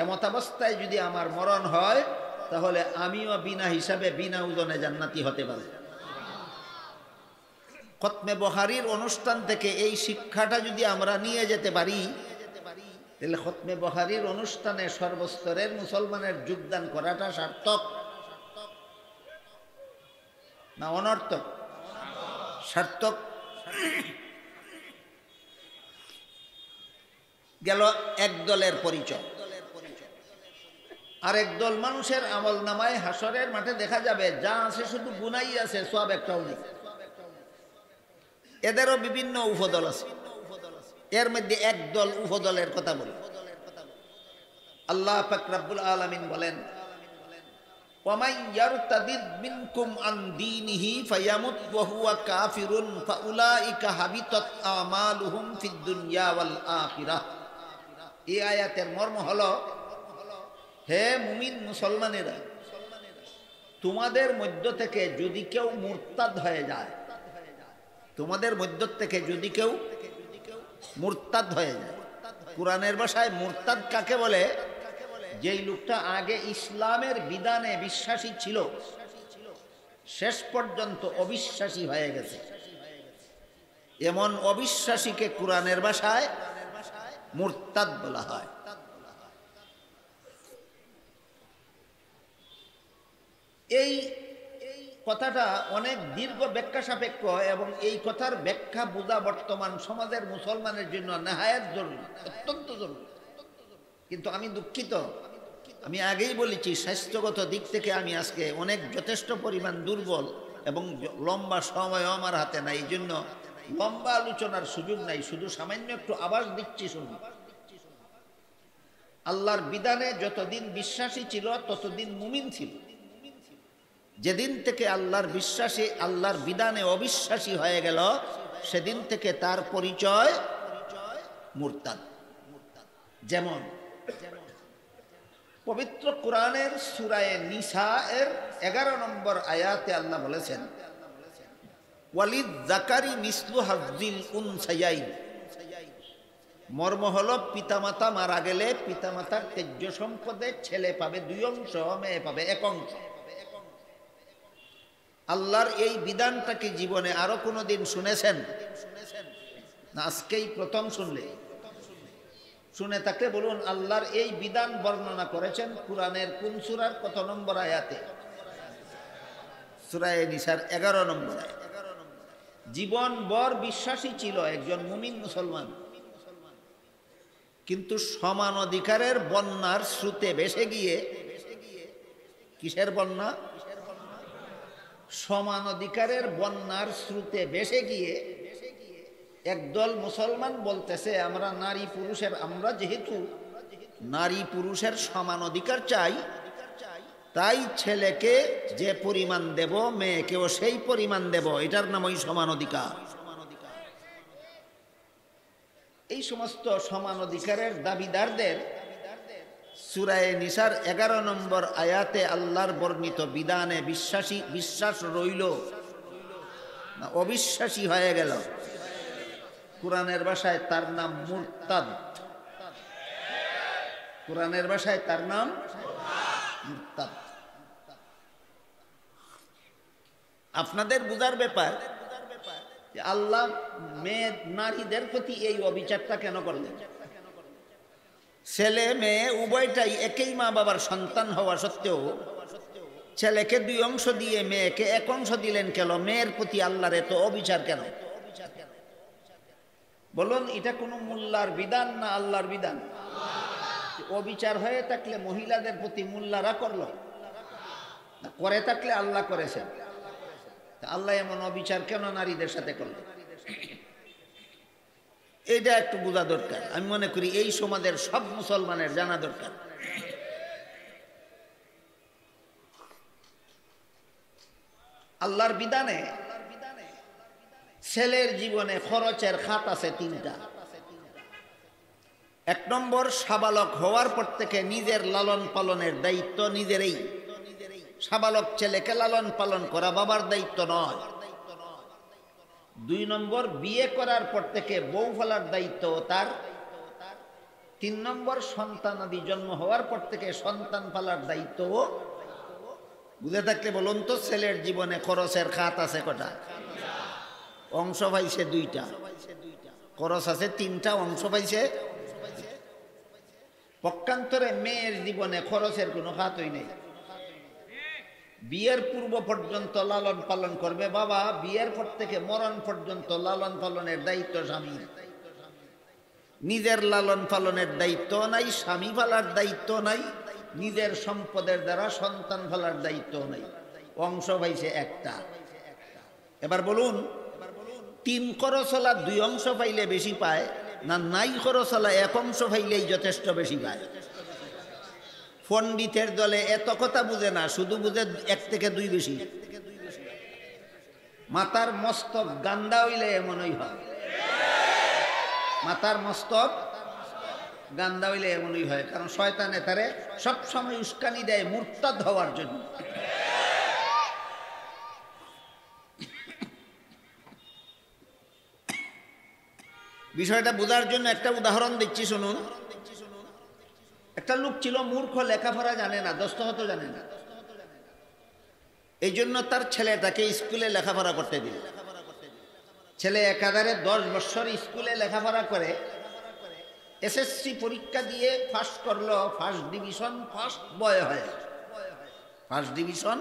এমত অবস্থায় যদি আমার মরণ হয়, তাহলে আমিও বিনা হিসাবে বিনা ওজনে জান্নাতি হতে পারি। খতমে বুখারীর অনুষ্ঠান থেকে এই শিক্ষাটা যদি আমরা নিয়ে যেতে পারি, তাহলে খতমে বুখারীর অনুষ্ঠানে সর্বস্তরের মুসলমানের যোগদান করাটা সার্থক না অনর্থক? সার্থক। গেল এক দলের পরিচয়। আরেক দল মানুষের আমলনামায় হাসরের মাঠে দেখা যাবে যা আছে শুধু গুনাহই আছে, সওয়াব একটাও নেই। এদেরও বিভিন্ন উপদল আছে। এর মধ্যে এক দল উপদলের কথা বলি। আল্লাহ পাক রব্বুল আলামিন বলেন, ওয়ামাই ইয়ারতাদিদ মিনকুম আন দীনিহি ফায়ামুত ওয়া হুয়া কাফিরুন ফাউলাইকা হাবিতাত আমালুহুম ফিদ দুনিয়া ওয়াল আখিরাহ। এই আয়াতের মর্ম হলো, হে মুমিন মুসলমানেরা, তোমাদের মধ্য থেকে যদি কেউ মুরতাদ হয়ে যায়, তোমাদের মধ্য থেকে যদি কেউ মুরতাদ হয়ে যায়, কোরআনের ভাষায় মুরতাদ কাকে বলে? যেই লোকটা আগে ইসলামের বিধানে বিশ্বাসী ছিল, শেষ পর্যন্ত অবিশ্বাসী হয়ে গেছে, এমন অবিশ্বাসীকে কোরআনের ভাষায় মুরতাদ বলা হয়। এই কথাটা অনেক দীর্ঘ ব্যাখ্যা সাপেক্ষ এবং এই কথার ব্যাখ্যা বোঝা বর্তমান সমাজের মুসলমানের জন্য নেহায়েত জরুরি, অত্যন্ত জরুরি। কিন্তু আমি দুঃখিত, আমি আগেই বলেছি, স্বাস্থ্যগত দিক থেকে আমি আজকে অনেক যথেষ্ট পরিমাণ দুর্বল এবং লম্বা সময়ও আমার হাতে নাই। এই জন্য লম্বা আলোচনার সুযোগ নাই, শুধু সামান্য একটু আভাস দিচ্ছি শুনুন। আল্লাহর বিধানে যতদিন বিশ্বাসী ছিল ততদিন মুমিন ছিল। যেদিন থেকে আল্লাহর বিশ্বাসী, আল্লাহর বিধানে অবিশ্বাসী হয়ে গেল, সেদিন থেকে তার পরিচয় মুরতাদ। যেমন পবিত্র কোরআনের সূরা নিসা এর 11 নম্বর আয়াতে আল্লাহ বলেছেন, ওয়ালিদ যাকারি মিসলু হাজ্জিল উনসায়াইন। মর্ম হলো, পিতামাতা মারা গেলে পিতামাতার তেজ্য সম্পদে ছেলে পাবে 2 অংশ, মেয়ে পাবে 1 অংশ। আল্লাহর এই বিধানটা কি জীবনে আরো কোনোদিন শুনেছেন না আজকেই প্রথম শুনলে? শুনে থাকলে বলুন, আল্লাহর এই বিধান বর্ণনা করেছেন কোরআনের কোন সূরার কত নম্বর আয়াতে? সূরা নিসার 11 নম্বর আয়াত। জীবনভর বিশ্বাসী ছিল একজন মুমিন মুসলমান, কিন্তু সমান অধিকারের বন্যার স্রোতে ভেসে গিয়ে কিসের বন্যা? সমান অধিকারের বন্যার স্রোতে ভেসে গিয়ে একদল মুসলমান বলতেছে আমরা যেহেতু নারী পুরুষের সমান অধিকার চাই, তাই ছেলেকে যে পরিমাণ দেব মেয়েকেও সেই পরিমাণ দেব, এটার নামই সমান অধিকার। এই সমস্ত সমান অধিকারের দাবিদারদের সূরা নিসার 11 নম্বর আয়াতে আল্লাহর বর্ণিত বিধানে বিশ্বাস রইল না অবিশ্বাসী হয়ে গেল? কোরআনের ভাষায় তার নাম মুরতাদ। কোরআনের ভাষায় তার নাম মুরতাদ। আপনাদের বুঝার ব্যাপার যে আল্লাহ মেয়ে নারীদের প্রতি এই অবিচারটা কেন করলেন? ছেলে মেয়ে উভয়টাই একই মা বাবার সন্তান হওয়া সত্ত্বেও ছেলেকে 2 অংশ দিয়ে মেয়েকে 1 অংশ দিলেন কেন? মেয়ের প্রতি আল্লাহর এত অবিচার কেন? বলুন, এটা কোনো মোল্লার বিধান না আল্লাহর বিধান? অবিচার হয়ে থাকলে মহিলাদের প্রতি মোল্লারা করলো, করে থাকলে আল্লাহ করেছেন। আল্লাহ এমন অবিচার কেন নারীদের সাথে করলেন? এইটা একটু বোঝা দরকার। আমি মনে করি এই সমাজের সব মুসলমানের জানা দরকার। আল্লাহর বিধানে ছেলের জীবনে খরচের খাত আছে 3টা। 1 নম্বর, সাবালক হওয়ার পর থেকে নিজের লালন পালনের দায়িত্ব নিজেরই। সাবালক ছেলেকে লালন পালন করা বাবার দায়িত্ব নয়। 2 নম্বর, বিয়ে করার পর থেকে বউ ফেলার দায়িত্ব তার। 3 নম্বর, সন্তানাদি জন্ম হওয়ার পর থেকে সন্তান ফেলার দায়িত্ব। বুঝে থাকলে বলুন তো, ছেলের জীবনে খরচের খাত আছে কটা? অংশ পাইছে 2টা, খরচ আছে 3টা, অংশ পাইছে। পক্ষান্তরে মেয়ের জীবনে খরচের কোনো খাতই নেই। বিয়ের পূর্ব পর্যন্ত লালন পালন করবে বাবা, বিয়ের পর থেকে মরণ পর্যন্ত লালন পালনের দায়িত্ব স্বামীর। নিজের লালন পালনের দায়িত্ব নাই, স্বামী ফেলার দায়িত্ব নাই, নিজের সম্পদের দ্বারা সন্তান ফেলার দায়িত্ব নাই। অংশ পাইছে 1টা। এবার বলুন, 3 খরচলা 2 অংশ পাইলে বেশি পায় না নাই খরচলা 1 অংশ পাইলেই যথেষ্ট বেশি পায়? পণ্ডিতের দলে এত কথা বুঝে না, শুধু বুঝে 1 থেকে 2 বেশি। মাতার মস্তক গান্দা হইলে এমনই হয়। মাতার মস্তক গান্দা হইলে এমনই হয়, কারণ শয়তানে তারে সবসময় উস্কানি দেয় মুরতাদ হওয়ার জন্য। বিষয়টা বোঝার জন্য একটা উদাহরণ দিচ্ছি, শুনুন। একটা লোক ছিল মূর্খ, লেখাপড়া জানে না, দস্তখত জানে না। এই জন্য তার ছেলেটাকে স্কুলে লেখাপড়া করতে দিল। ছেলে একাধারে 10 বছর স্কুলে লেখাপড়া করে এসএসসি পরীক্ষা দিয়ে ফার্স্ট করলো, ফার্স্ট ডিভিশন, ফার্স্ট বয় হয়ে। ফার্স্ট ডিভিশন,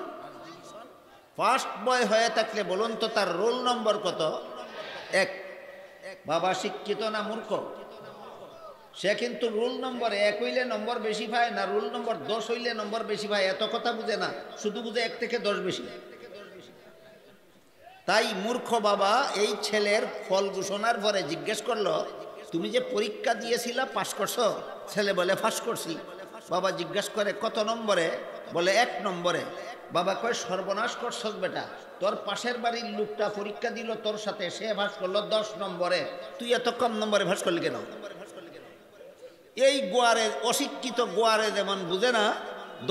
ফার্স্ট বয় হয়ে থাকলে বলুন তো তার রোল নম্বর কত? 1। বাবা শিক্ষিত না মূর্খ? সে কিন্তু রুল নম্বর 1 হইলে নম্বর বেশি পায় না, রুল নম্বর 10 হইলে নম্বর বেশি পায়, এত কথা বুঝে না, শুধু বুঝে 1 থেকে 10 বেশি। তাই মূর্খ বাবা এই ছেলের ফল ঘোষণার পরে জিজ্ঞেস করলো, তুমি যে পরীক্ষা দিয়েছিলা পাস করছো? ছেলে বলে পাস করছি। বাবা জিজ্ঞেস করে কত নম্বরে? বলে 1 নম্বরে। বাবা কয়, সর্বনাশ করছস বেটা, তোর পাশের বাড়ির লোকটা পরীক্ষা দিল তোর সাথে, সে পাস করলো 10 নম্বরে, তুই এত কম নম্বরে পাস করলি কেন? এই গোয়ারে, অশিক্ষিত গোয়ারে যেমন বুঝে না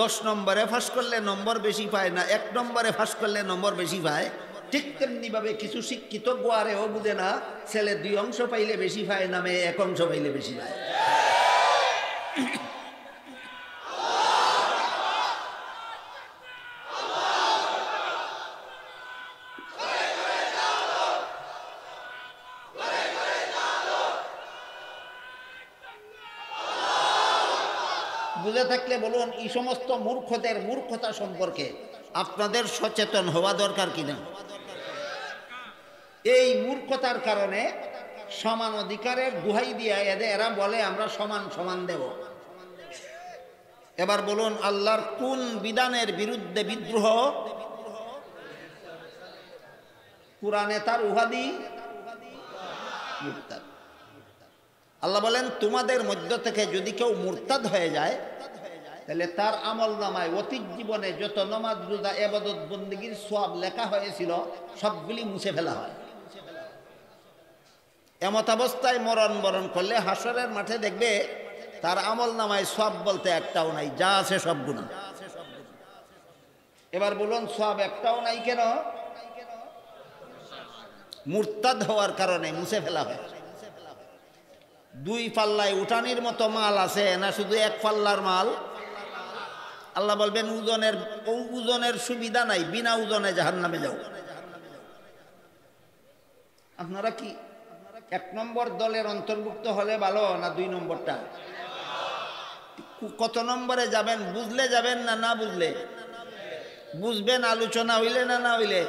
10 নম্বরে ফাঁস করলে নম্বর বেশি পায় না, 1 নম্বরে ফাঁস করলে নম্বর বেশি পায়, ঠিক তেমনি ভাবে কিছু শিক্ষিত গোয়ারেও বুঝে না ছেলে 2 অংশ পাইলে বেশি পায় না, মেয়ে 1 অংশ পাইলে বেশি পায়। বুঝে থাকলে বলুন, এই সমস্ত মূর্খদের মূর্খতা সম্পর্কে আপনাদের সচেতন হওয়া দরকার কিনা? এই মূর্খতার কারণে সমান অধিকারের দোহাই দিয়া এরা বলে আমরা সমান সমান দেব। এবার বলুন আল্লাহর কোন বিধানের বিরুদ্ধে বিদ্রোহ? কুরআনে তার উহাদি মুরতাদ। আল্লাহ বলেন তোমাদের মধ্য থেকে যদি কেউ মুরতাদ হয়ে যায় তাহলে তার আমল নামায় অতীত জীবনে যত নামাজ রোজা ইবাদত বন্দেগীর সওয়াব লেখা হয়েছিল সবগুলি মুছে ফেলা হয়। এমত অবস্থায় মরণ বরণ করলে হাসরের মাঠে দেখবে তার আমল নামায় সওয়াব বলতে একটাও নাই, যা আছে সব গুনাহ। এবার বলুন সওয়াব একটাও নাই কেন? মুরতাদ হওয়ার কারণে মুছে ফেলা হয়। দুই পাল্লায় উঠানির মতো মাল আছে না শুধু এক পাল্লার মাল? আল্লাহ বলবেন ওজনের সুবিধা নাই, বিনা ওজনে জাহান্নামে যাও। আপনারা কি এক নম্বর দলের অন্তর্ভুক্ত হলে ভালো না দুই নম্বরটা? কত নম্বরে যাবেন বুঝলে যাবেন না না বুঝলে? বুঝবেন আলোচনা হইলে না না হইলে?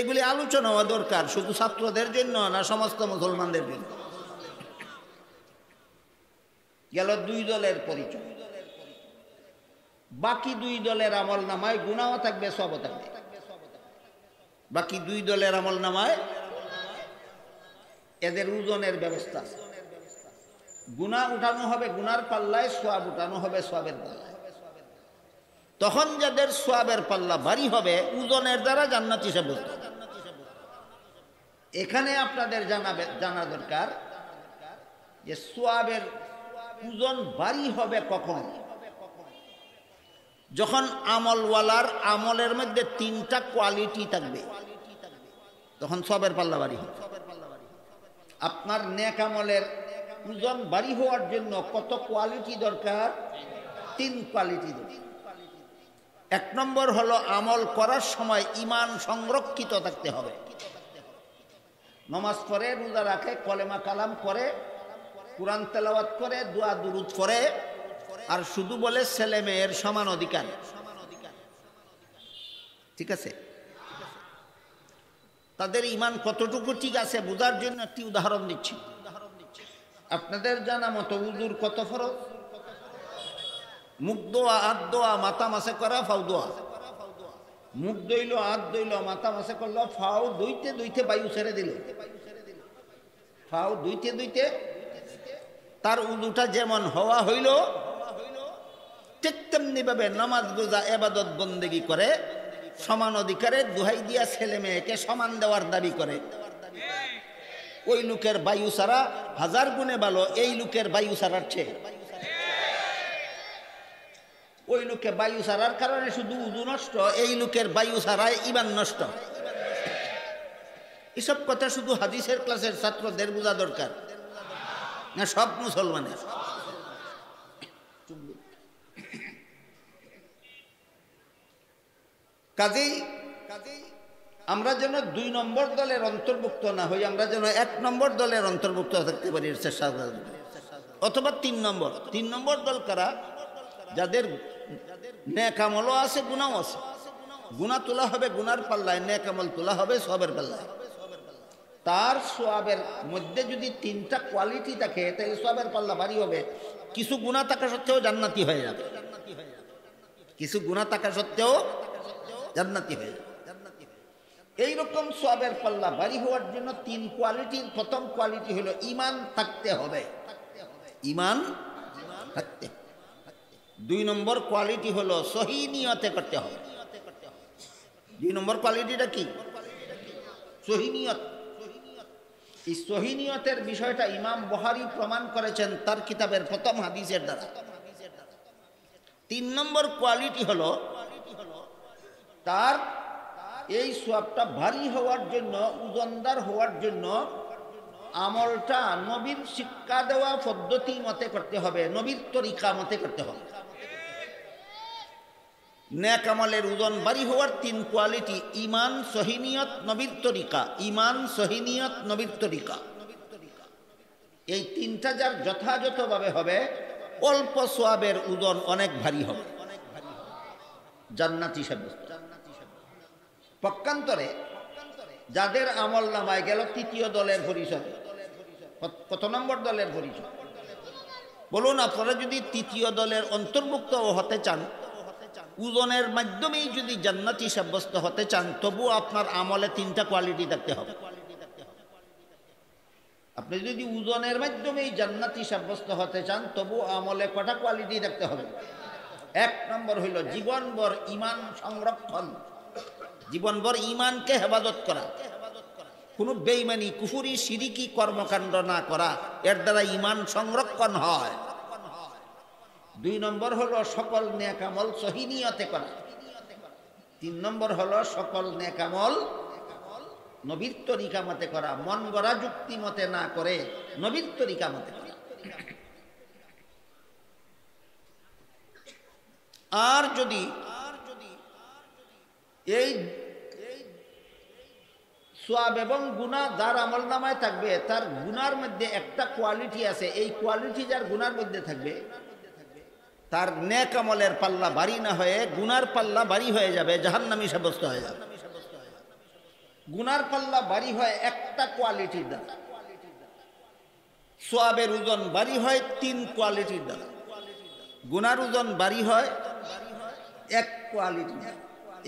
এগুলি আলোচনা হওয়া দরকার, শুধু ছাত্রদের জন্য না সমস্ত মুসলমানদের জন্য। গেল দুই দলের পরিচয়। বাকি দুই দলের আমল নামায় গুনাহ থাকবে, সওয়াবও থাকবে। বাকি দুই দলের আমল নামায় এদের ওজনের ব্যবস্থা আছে। গুনাহ উঠানো হবে গুনার পাল্লায়, সওয়াব উঠানো হবে সওয়াবের পাল্লায়। তখন যাদের সওয়াবের পাল্লা ভারী হবে ওজনের দ্বারা জান্নাতি সাব্যস্ত। এখানে আপনাদের জানা দরকার যে সওয়াবের ওজন ভারী হবে কখন? যখন আমলওয়ালার আমলের মধ্যে তিনটা কোয়ালিটি থাকবে তখন সওয়াবের পাল্লা ভারী হবে। আপনার নেক আমলের ওজন ভারী হওয়ার জন্য কত কোয়ালিটি দরকার? তিন কোয়ালিটি দরকার। এক নম্বর হলো আমল করার সময় ঈমান সংরক্ষিত থাকতে হবে। নামাজ পড়ে, রোজা রাখে, কলেমা কালাম করে, কুরআন তেলাওয়াত করে, দোয়া দুরুদ করে, আর শুধু বলে ছেলে মেয়ের সমান অধিকার। ঠিক আছে? তাদের ঈমান কতটুকু ঠিক আছে বোঝার জন্য একটি উদাহরণ দিচ্ছি। আপনাদের জানা মতো উযুর কত ফরজ? মুখ দোয়া, হাত দোয়া, মাথা মাসে করা, ফাউ দোয়া। মুখ দইল, হাত দইল, মাথা মাসে করলো, ফাউ দুইতে দুইতে বায়ু ছেড়ে দিল। ফাউ দুইতে দুইতে তার উযুটা যেমন হওয়া হইল ঠিক তেমনি ভাবে নামাজ রোজা ইবাদত বন্দেগী করে, সমান অধিকারে দোহাই দিয়া ছেলে মেয়েকে সমান দেওয়ার দাবি করে। ওই লোকের বায়ু ছাড়া হাজার গুণে ভালো এই লোকের বায়ু ছাড়ার চেয়ে। ওই লোকে বায়ু ছাড়ার কারণে শুধু উযু নষ্ট, এই লোকের বায়ু ছাড়ায় ঈমান নষ্ট। এসব কথা শুধু হাদিসের ক্লাসের ছাত্রদের বোঝা দরকার না সব মুসলমানের? কাজেই আমরা যেন দুই নম্বর দলের অন্তর্ভুক্ত না হই, আমরা যেন এক নম্বর দলের অন্তর্ভুক্ত থাকতে পারি চেষ্টা করব। অথবা তিন নম্বর দল কারা? যাদের নেক আমলও আছে গুনাহও আছে। গুনাহ তোলা হবে গুনার পাল্লায়, নেক আমল তোলা হবে সওয়াবের পাল্লায়। তার সওয়াবের মধ্যে যদি তিনটা কোয়ালিটি থাকে তাহলে সওয়াবের পাল্লা ভারী হবে। কিছু গুনাহ থাকা সত্ত্বেও জান্নাতি হয়ে যাবে, কিছু গুনাহ থাকা সত্ত্বেও জান্নাতি হয়ে যাবে। এইরকম সওয়াবের পাল্লা ভারী হওয়ার জন্য তিন কোয়ালিটির প্রথম কোয়ালিটি হলো ঈমান থাকতে হবে। ঈমান থাকতে। দুই নম্বর কোয়ালিটি হলো সহি নিয়তে করতে হবে। দুই নম্বর কোয়ালিটিটা কি? সহি নিয়ত। এই সহি নিয়তের বিষয়টা ইমাম বুখারী প্রমাণ করেছেন তার কিতাবের প্রথম হাদিসের দ্বারা। তিন নম্বর কোয়ালিটি হলো তার এই সওয়াবটা ভারী হওয়ার জন্য, ওজনদার হওয়ার জন্য আমলটা নবীর শিক্ষা দেওয়া পদ্ধতি মতে করতে হবে, নবীর তরিকা মতে করতে হবে। নেক আমলের ওজন ভারী হওয়ার তিন কোয়ালিটি: ঈমান, সহি নিয়ত, নবীর তরিকা। ঈমান, সহি নিয়ত, নবীর তরিকা। এই তিনটা যার যথাযথভাবে হবে অল্প সওয়াবের ওজন অনেক ভারী হবে, জান্নাতি সাব্যস্ত। পক্ষান্তরে যাদের আমল নামায় গেল তৃতীয় দলের পরিচয়। কত নম্বর দলের পরিচয়? বলুন, আপনারা যদি তৃতীয় দলের অন্তর্ভুক্ত হতে চান, ওজনের মাধ্যমেই যদি জান্নাতি সাব্যস্ত হতে চান, তবু আপনার আমলে 3টা কোয়ালিটি থাকতে হবে। আপনি যদি ওজনের মাধ্যমেই জান্নাতি সাব্যস্ত হতে চান, তবু আমলে কটা কোয়ালিটি থাকতে হবে? 1 নম্বর হইল জীবনভর ঈমান সংরক্ষণ, জীবনভর ঈমানকে হেফাজত করা, কোনো বেঈমানি কুফরি শিরিকি কর্মকাণ্ড না করা, এর দ্বারা ঈমান সংরক্ষণ হয়। 2 নম্বর হলো সকল নেক আমল সহি নিয়তে করা। 3 নম্বর হলো সকল নেক আমল নবীর তরিকা মতে করা, মন গড়া যুক্তি মতে না করে নবীর তরিকা মতে করা। আর যদি এই সওয়াব এবং গুনাহ যার আমল নামায় থাকবে, তার গুনার মধ্যে একটা কোয়ালিটি আছে, এই কোয়ালিটি যার গুনার মধ্যে থাকবে, তার নেক আমলের পাল্লা ভারী না হয়ে গুনার পাল্লা ভারী হয়ে যাবে, জাহান্নামী সাব্যস্ত হয়ে যাবে। গুনার পাল্লা ভারী হয় একটা কোয়ালিটির দ্বারা, সওয়াবের ওজন ভারী হয় 3 কোয়ালিটির দ্বারা, গুনার ওজন ভারী হয় 1 কোয়ালিটি।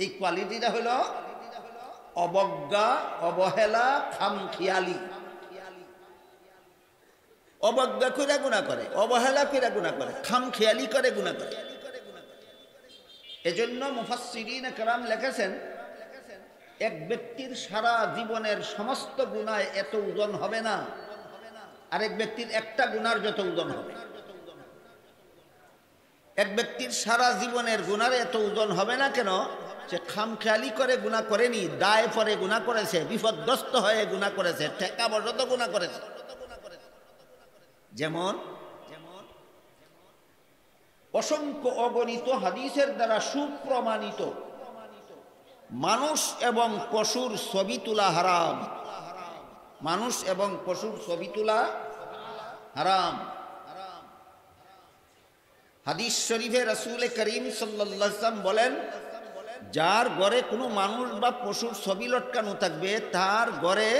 এই কোয়ালিটিটা হলো অবজ্ঞা, অবহেলা, খামখেয়ালি। অবজ্ঞা করে গুনাহ করে, অবহেলা করে গুনাহ করে, খামখেয়ালি করে গুনাহ করে। এজন্য মুফাসসিরিনে কেরাম লিখেছেন, এক ব্যক্তির সারা জীবনের সমস্ত গুনাহ এত ওজন হবে না, আরেক ব্যক্তির একটা গুনার যত ওজন হবে। এক ব্যক্তির সারা জীবনের গুনার এত ওজন হবে না, কেন? সে খামখেয়ালি করে গুনাহ করেনি, দায় পরে গুনাহ করেছে, বিপদগ্রস্ত হয়ে গুনাহ করেছে, ঠেকাবশত গুনাহ করেছে। যেমন অসংখ্য অগণিত হাদিসের দ্বারা সুপ্রমাণিত মানুষ এবং পশুর ছবি তোলা হারাম। মানুষ এবং পশুর ছবি তোলা হারাম। হাদিস শরীফে রাসূল করিম সাল্লাল্লাহু আলাইহি ওয়াসাল্লাম বলেন, যার ঘরে কোনো মানুষ বা পশুর ছবি লটকানো থাকবে, তার ঘরে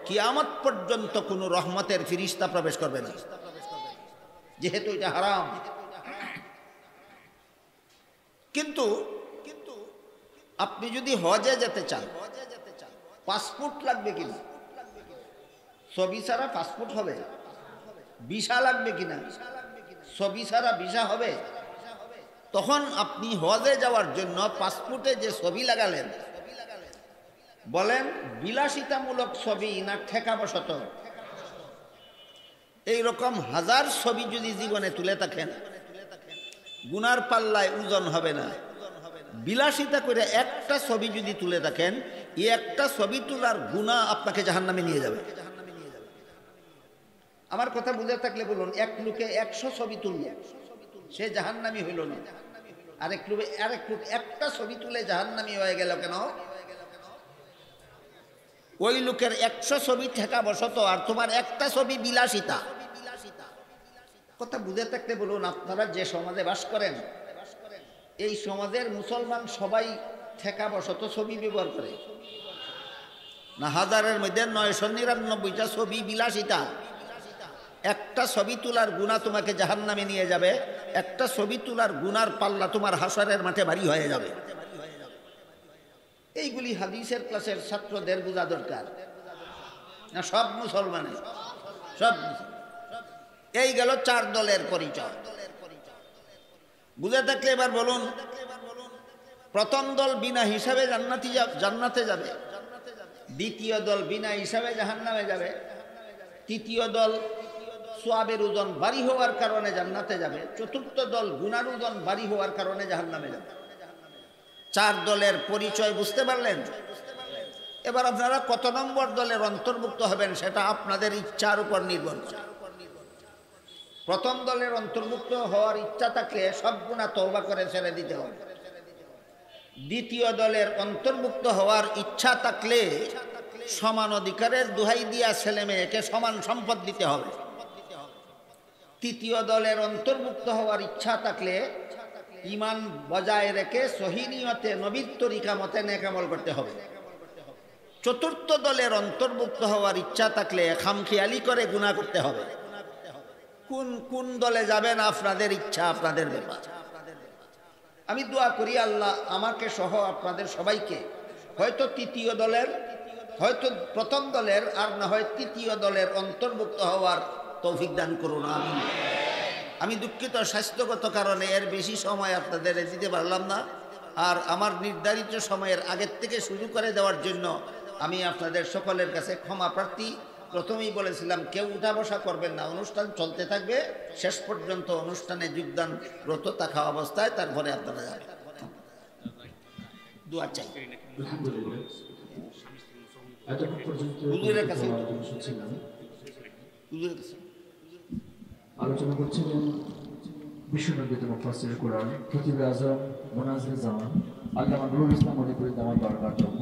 কিয়ামত পর্যন্ত কোনো রহমতের ফিরিস্তা প্রবেশ করবে না, যেহেতু এটা হারাম। কিন্তু আপনি যদি হজে যেতে চান, পাসপোর্ট লাগবে কিনা? ছবি ছাড়া পাসপোর্ট হবে? ভিসা লাগবে কিনা? ছবি ছাড়া ভিসা হবে? তখন আপনি হজে যাওয়ার জন্য পাসপোর্টে যে ছবি লাগালেন, বলেন বিলাসিতামূলক ছবি না ঠেকাবশত? এইরকম হাজার ছবি যদি জীবনে তুলে থাকেন, গুনার পাল্লায় ওজন হবে না। বিলাসিতা করে একটা ছবি যদি তুলে থাকেন, এই একটা ছবি তোলার গুনাহ আপনাকে জাহান্নামে নিয়ে যাবে। আমার কথা বুঝে থাকলে বলুন, এক লোকে 100 ছবি তুলল, সে জাহান্নামী হইল না। আরেক লোক একটা ছবি তুলে জাহান্নামী হয়ে গেল কেন? ওই লোকের 100 ছবি ঠেকাবশত, আর তোমার একটা ছবি বিলাসিতা। কথা বুঝে থাকলে বলুন, আপনারা যে সমাজে বাস করেন, এই সমাজের মুসলমান সবাই ঠেকাবশত ছবি ব্যবহার করে না? হাজারের মধ্যে 999টা ছবি বিলাসিতা। একটা ছবি তোলার গুনাহ তোমাকে জাহান্নামে নিয়ে যাবে, একটা ছবি তোলার গুনার পাল্লা তোমার হাসরের মাঠে ভারী হয়ে যাবে। এইগুলি হাদিসের ক্লাসের ছাত্রদের বোঝা দরকার না? সব মুসলমানের সব। এই গেল 4 দলের পরিচয়। বুঝে থাকলে এবার বলুন, প্রথম দল বিনা হিসাবে জান্নাতে যাবে, দ্বিতীয় দল বিনা হিসাবে জাহান্নামে যাবে, তৃতীয় দল সওয়াবের ওজন ভারী হওয়ার কারণে জান্নাতে যাবে, চতুর্থ দল গুনার ওজন ভারী হওয়ার কারণে জাহান্নামে যাবে। 4 দলের পরিচয় বুঝতে পারলেন? এবার আপনারা কত নম্বর দলের অন্তর্ভুক্ত হবেন সেটা আপনাদের ইচ্ছার উপর নির্ভর করে। প্রথম দলের অন্তর্ভুক্ত হওয়ার ইচ্ছা থাকলে সব গুনাহ তওবা করে ছেড়ে দিতে হবে। দ্বিতীয় দলের অন্তর্ভুক্ত হওয়ার ইচ্ছা থাকলে সমান অধিকারের দোহাই দিয়া ছেলে মেয়েকে সমান সম্পদ দিতে হবে। তৃতীয় দলের অন্তর্ভুক্ত হওয়ার ইচ্ছা থাকলে ঈমান বজায় রেখে সহি নিয়তে নবীর তরিকা মতে নেক আমল করতে হবে। চতুর্থ দলের অন্তর্ভুক্ত হওয়ার ইচ্ছা থাকলে খামখেয়ালি করে গুনাহ করতে হবে। কোন কোন দলে যাবেন আপনাদের ইচ্ছা, আপনাদের ব্যাপার। আমি দোয়া করি আল্লাহ আমাকে সহ আপনাদের সবাইকে হয়তো তৃতীয় দলের, হয়তো প্রথম দলের, আর না হয় তৃতীয় দলের অন্তর্ভুক্ত হওয়ার তৌফিক দান করুন, আমিন। আমি দুঃখিত, স্বাস্থ্যগত কারণে এর বেশি সময় আপনাদের দিতে পারলাম না। আর আমার নির্ধারিত সময়ের আগের থেকে শুরু করে দেওয়ার জন্য আমি আপনাদের সকলের কাছে ক্ষমা প্রার্থী। প্রথমেই বলেছিলাম কেউ উঠা বসা করবেন না, অনুষ্ঠান চলতে থাকবে শেষ পর্যন্ত। অনুষ্ঠানে যোগদানরত থাকা অবস্থায় তারপরে আপনারা যাবেন। দোয়া চাই। হুজুরের কাছে আলোচনা করছিলেন বিশ্বনন্দিত মুফাসসির কুরআন খতিব আযম মুনাজ্জির জামান আল্লামা নুরুল ইসলাম মনিপুরি দামাত বারাকাতুহু।